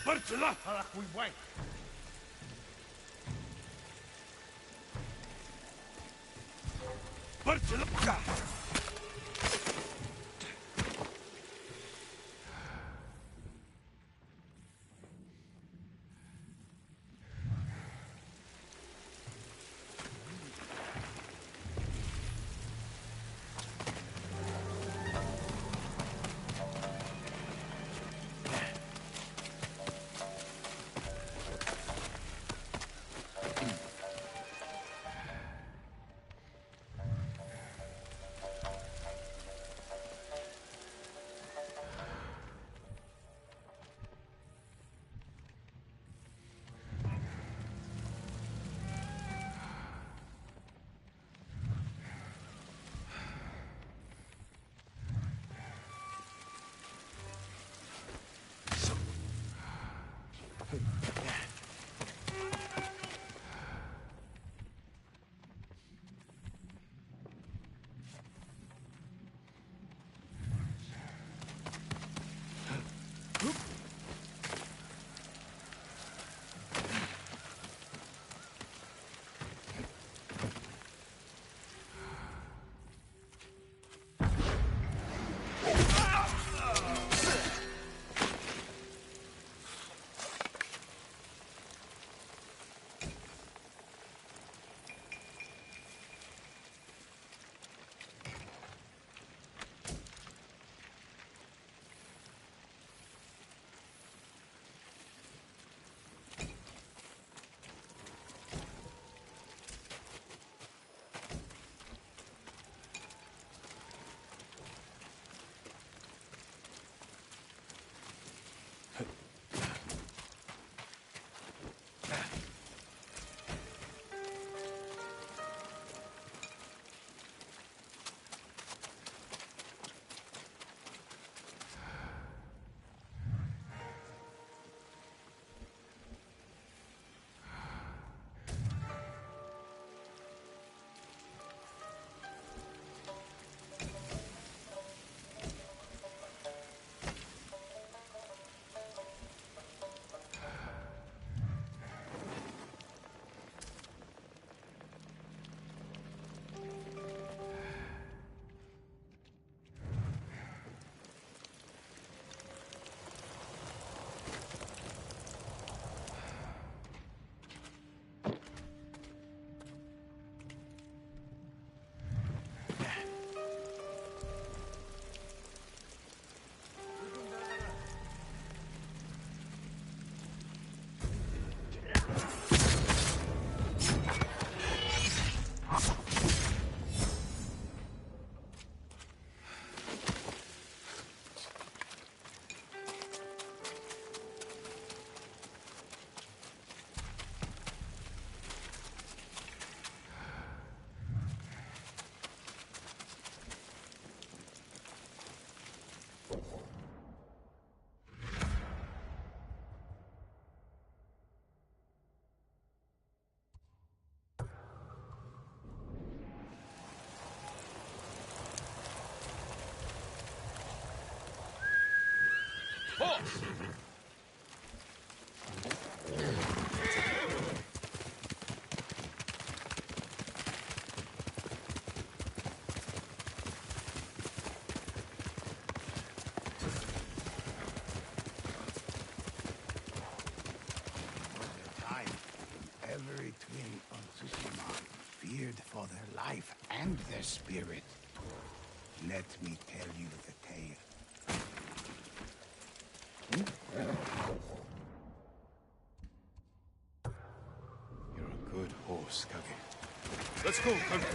برجله هلك وين برجله.
Horse!
Every twin on Tsushima feared for their life and their spirit. Let me tell you the tale.
You're a good horse, Kage. Let's go, Kage.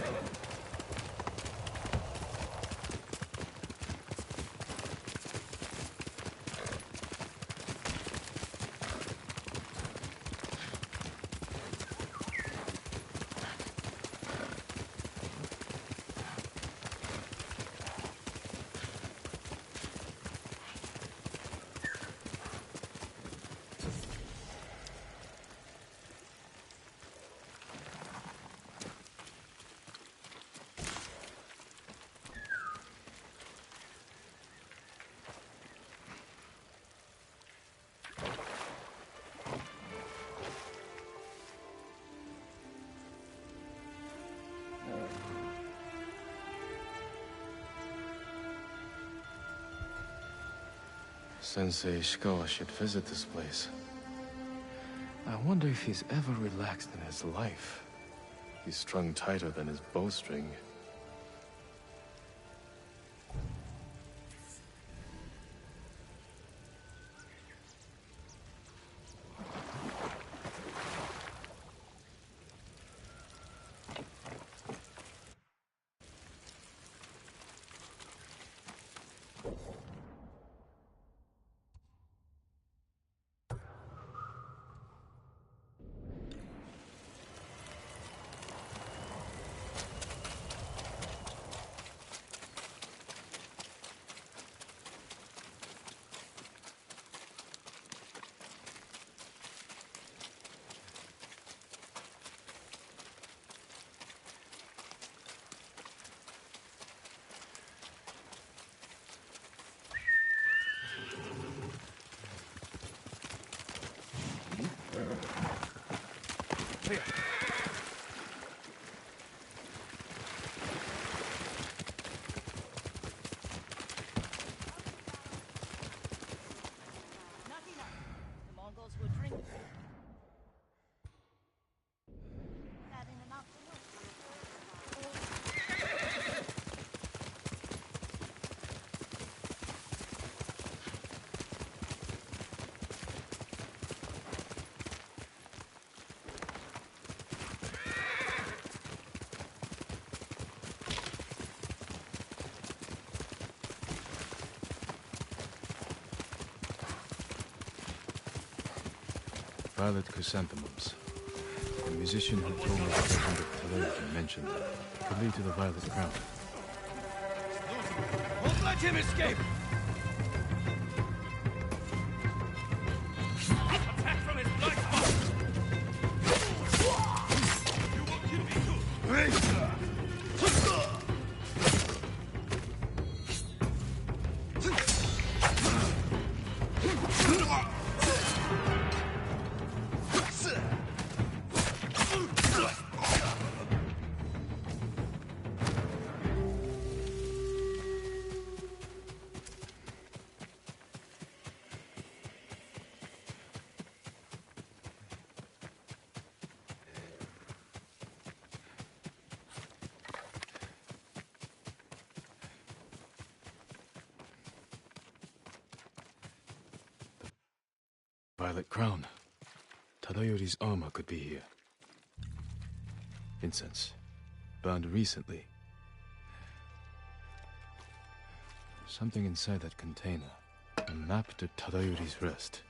Sensei Ishikawa should visit this place. I wonder if he's ever relaxed in his life. He's strung tighter than his bowstring. Violet chrysanthemums. The musician who told me the legend of Tadayuki mentioned them. Could lead to the Violet Crown.
Don't let him escape! Attack from his blind spot! You will kill me too!
Violet Crown. Tadayori's armor could be here. Incense. Burned recently. Something inside that container. A map to Tadayori's rest.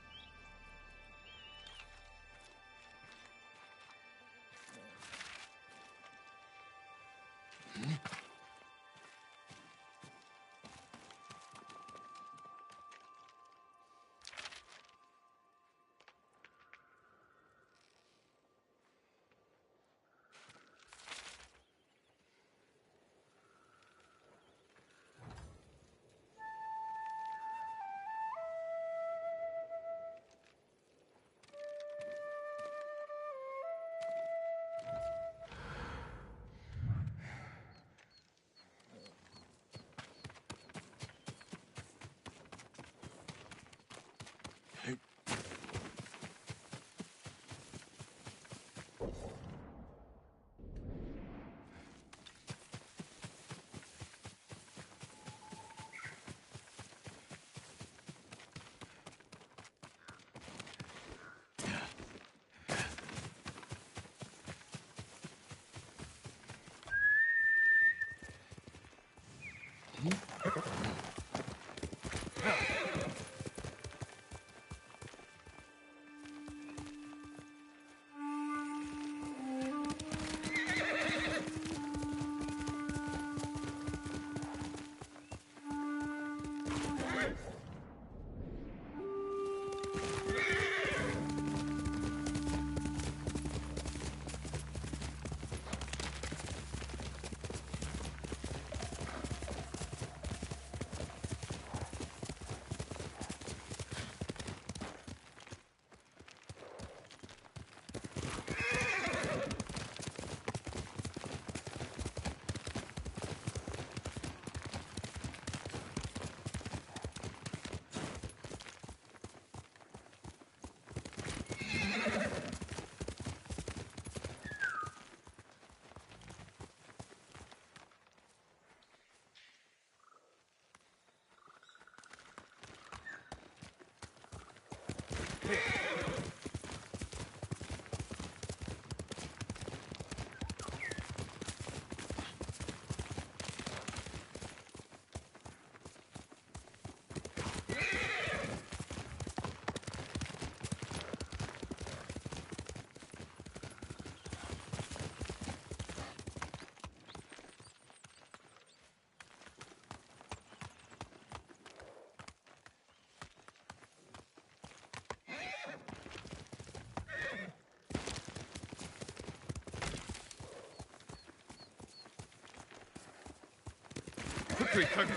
Retreat, Colonel.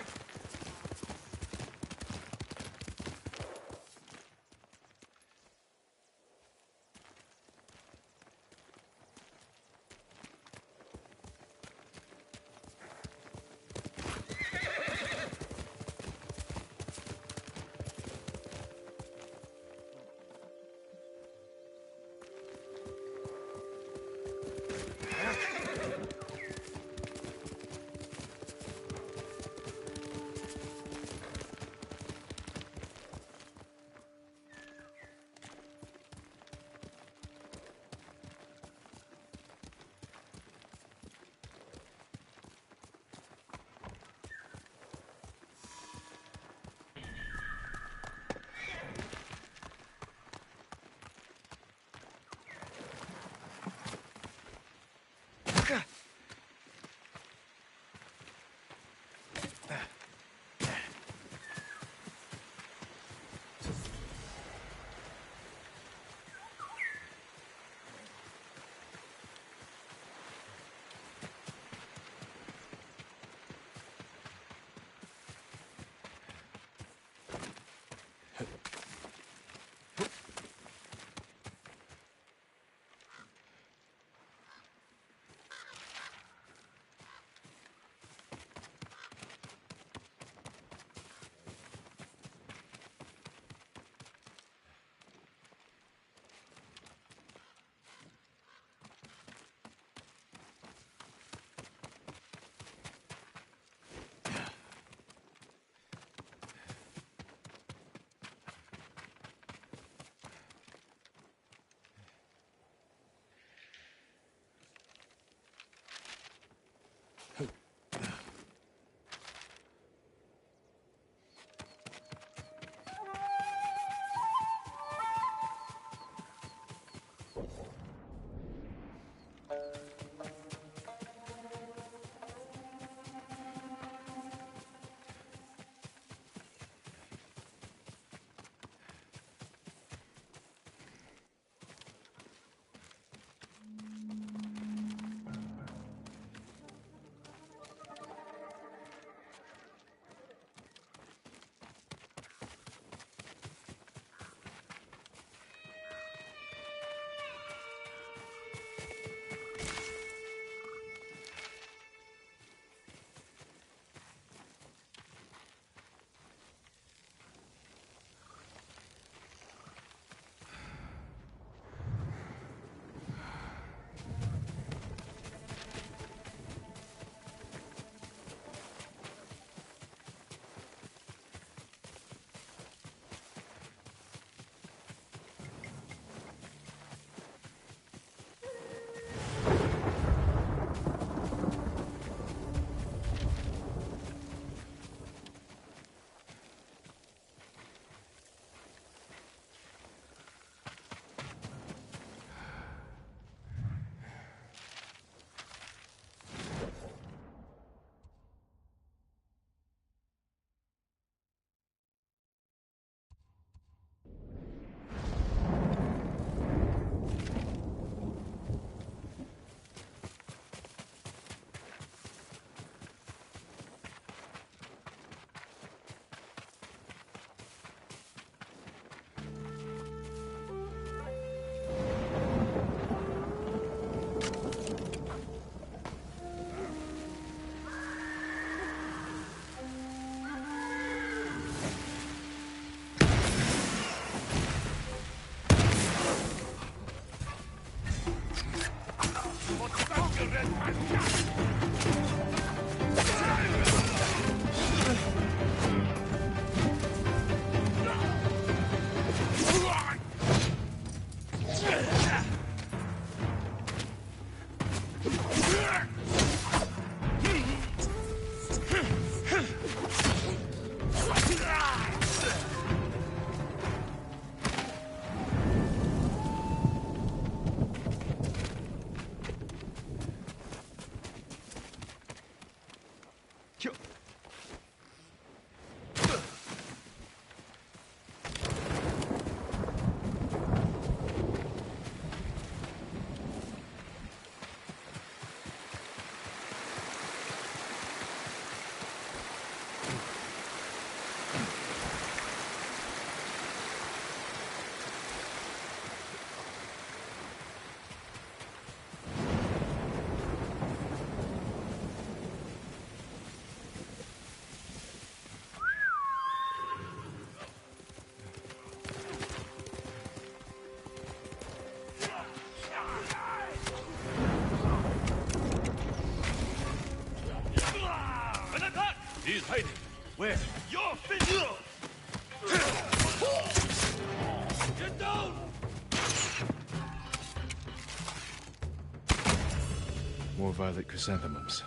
More violet chrysanthemums.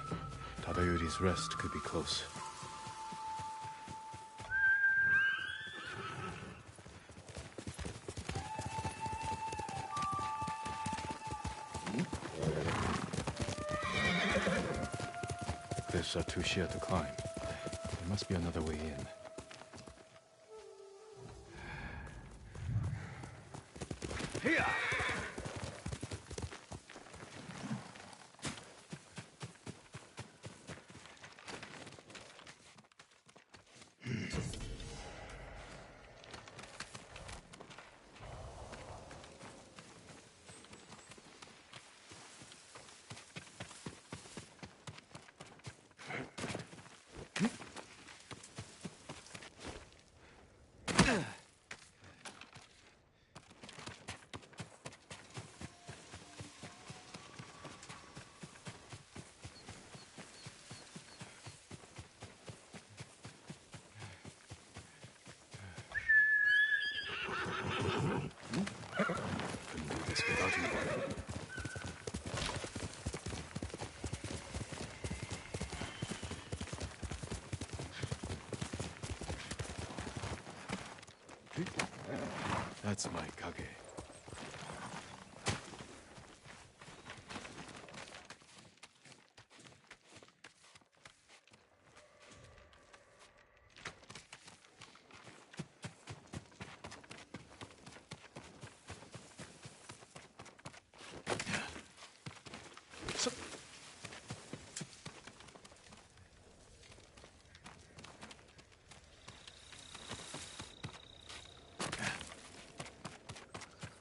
Tadayori's rest could be close. Cliffs are too sheer to climb. There must be another way in. Here! Couldn't do this without you. That's my kage.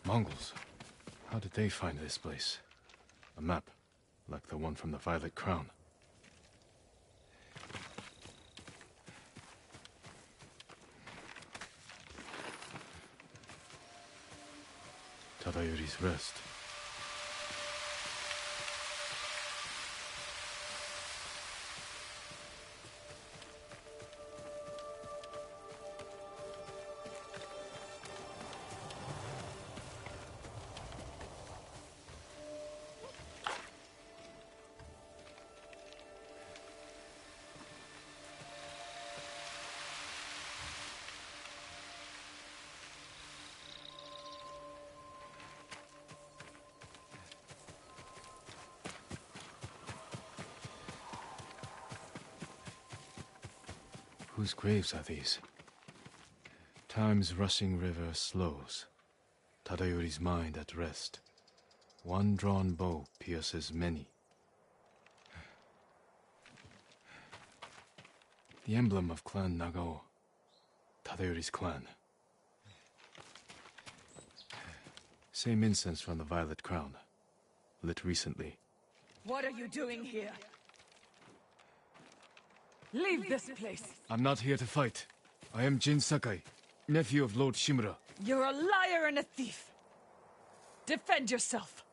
Mongols. How did they find this place? A map, like the one from the Violet Crown. Tadayori's rest. Whose graves are these? Time's rushing river slows. Tadayori's mind at rest. One drawn bow pierces many. The emblem of Clan Nagao. Tadayori's clan. Same incense from the Violet Crown. Lit recently.
What are you doing here? Leave this place!
I'm not here to fight. I am Jin Sakai, nephew of Lord Shimura.
You're a liar and a thief! Defend yourself!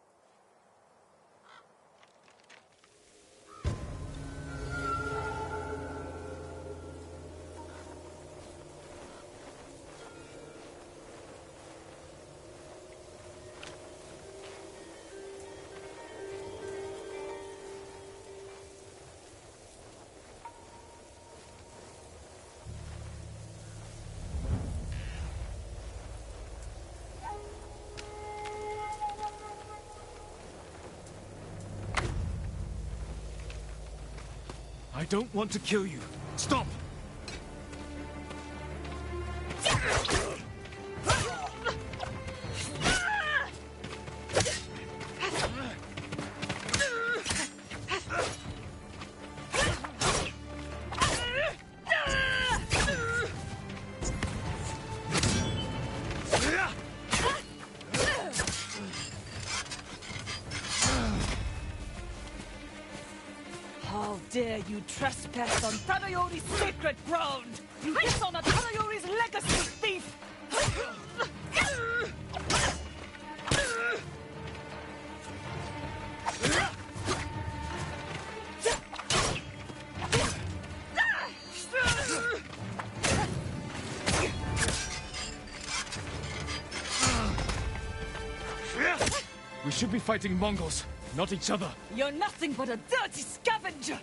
I don't want to kill you. Stop!
How dare you trespass on Tadayori's sacred ground! You dishonor Tadayori's legacy, thief!
We should be fighting Mongols. not each other.
You're nothing but a dirty scavenger!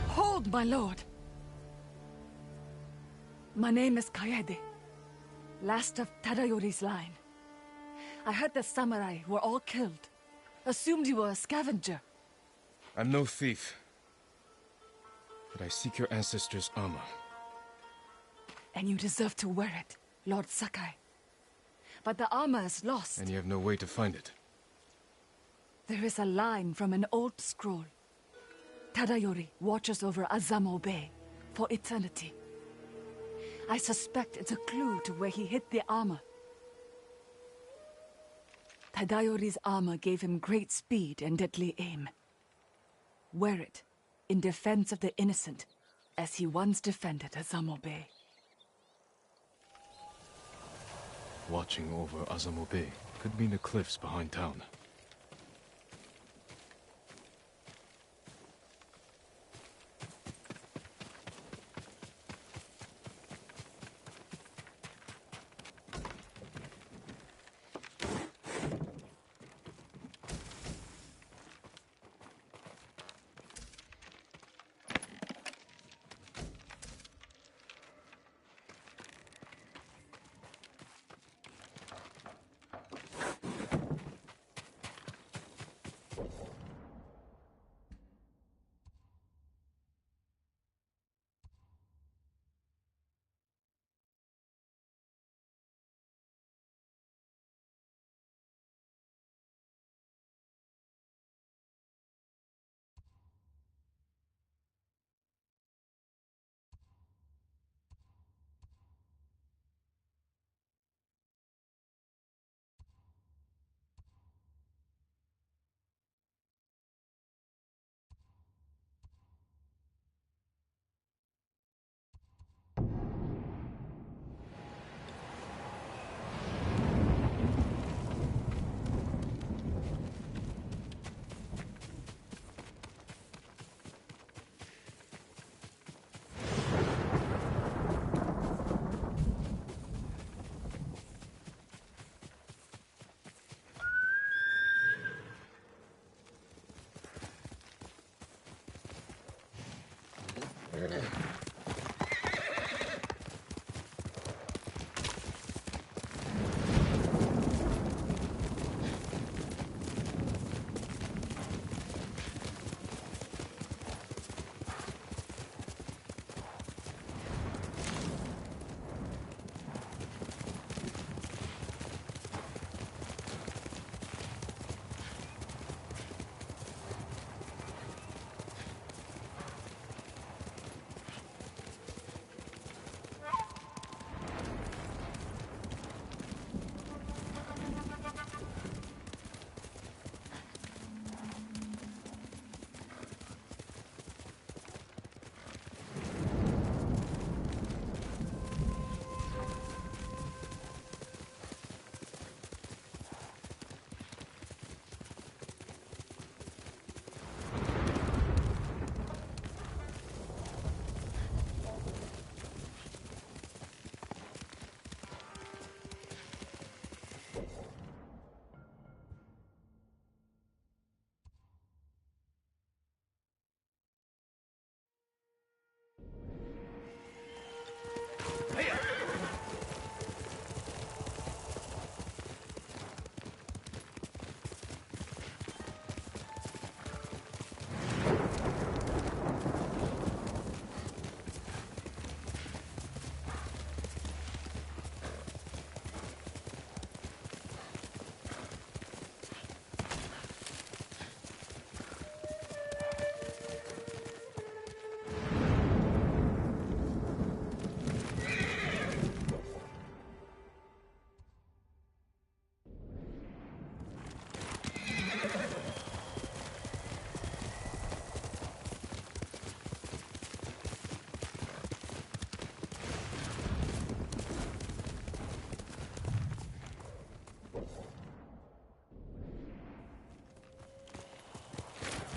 Hold, my lord. My name is Kaede, last of Tadayori's line. I heard the samurai were all killed. Assumed you were a scavenger.
I'm no thief. But I seek your ancestors' armor.
And you deserve to wear it, Lord Sakai. But the armor is lost.
And you have no way to find it.
There is a line from an old scroll. Tadayori watches over Azamo Bay for eternity. I suspect it's a clue to where he hid the armor. Tadayori's armor gave him great speed and deadly aim. Wear it in defense of the innocent, as he once defended Azamo Bay.
Watching over Azamo Bay could mean the cliffs behind town.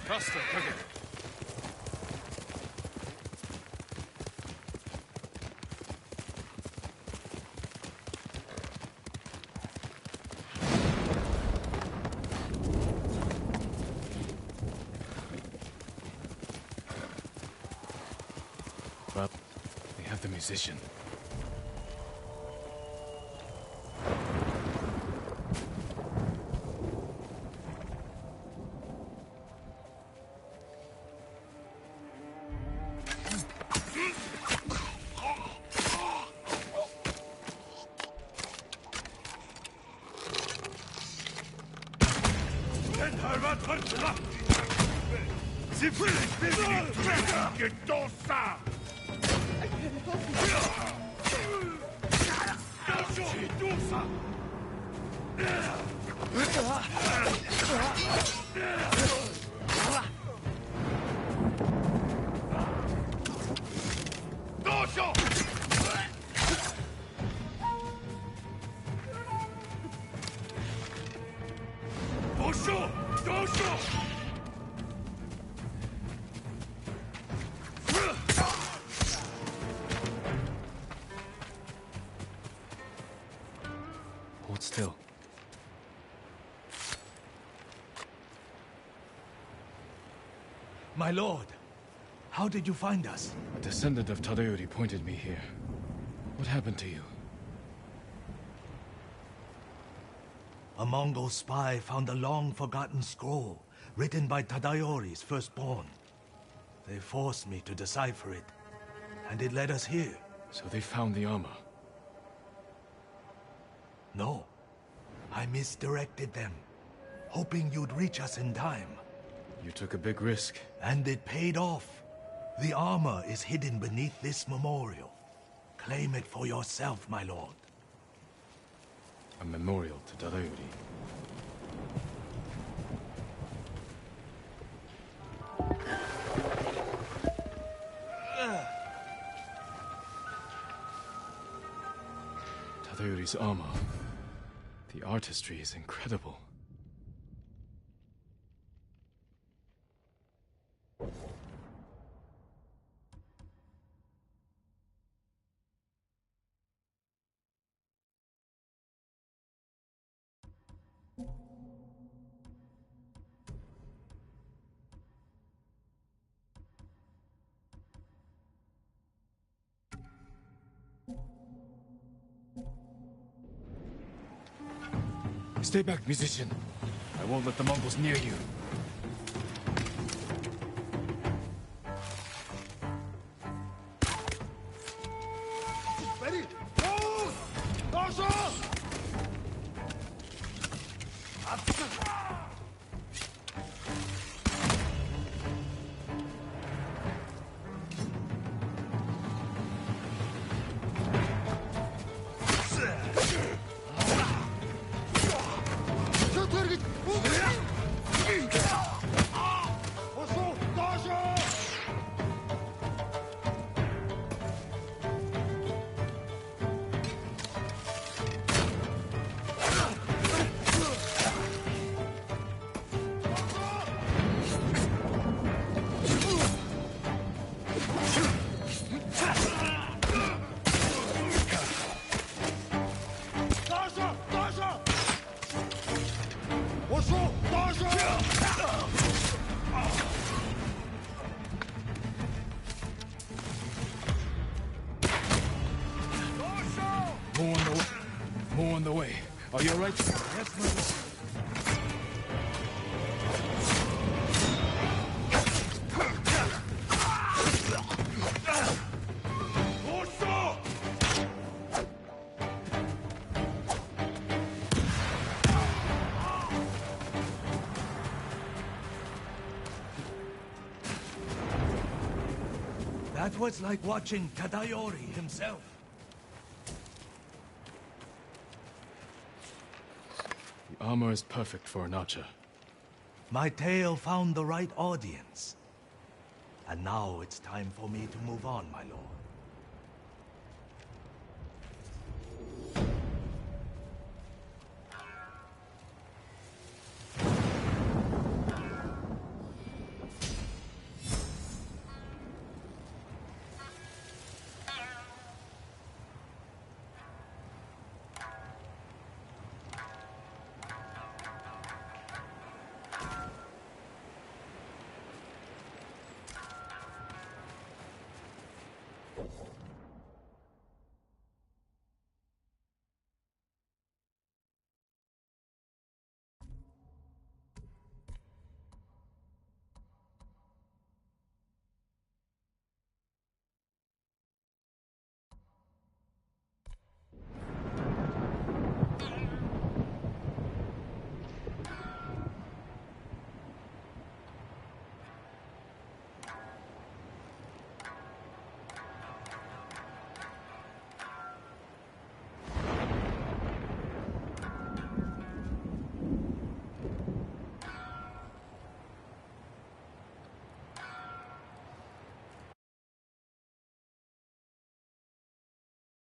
Faster, Kage. Well, we have the musician. Hold still.
My lord, how did you find us?
A descendant of Tadayori pointed me here. What happened to you?
A Mongol spy found a long-forgotten scroll written by Tadayori's firstborn. They forced me to decipher it, and it led us here.
So they found the armor.
No, I misdirected them, hoping you'd reach us in time.
You took a big risk.
And it paid off. The armor is hidden beneath this memorial. Claim it for yourself, my lord.
A memorial to Tadayori. Tadayori's armor. The artistry is incredible. Stay back, musician. I won't let the Mongols near you.
Ready? Go! Dasha!
More on the way. Are you alright?
Yes, my lord. That was like watching Tadayori himself.
The armor is perfect for an archer.
My tale found the right audience. And now it's time for me to move on, my lord.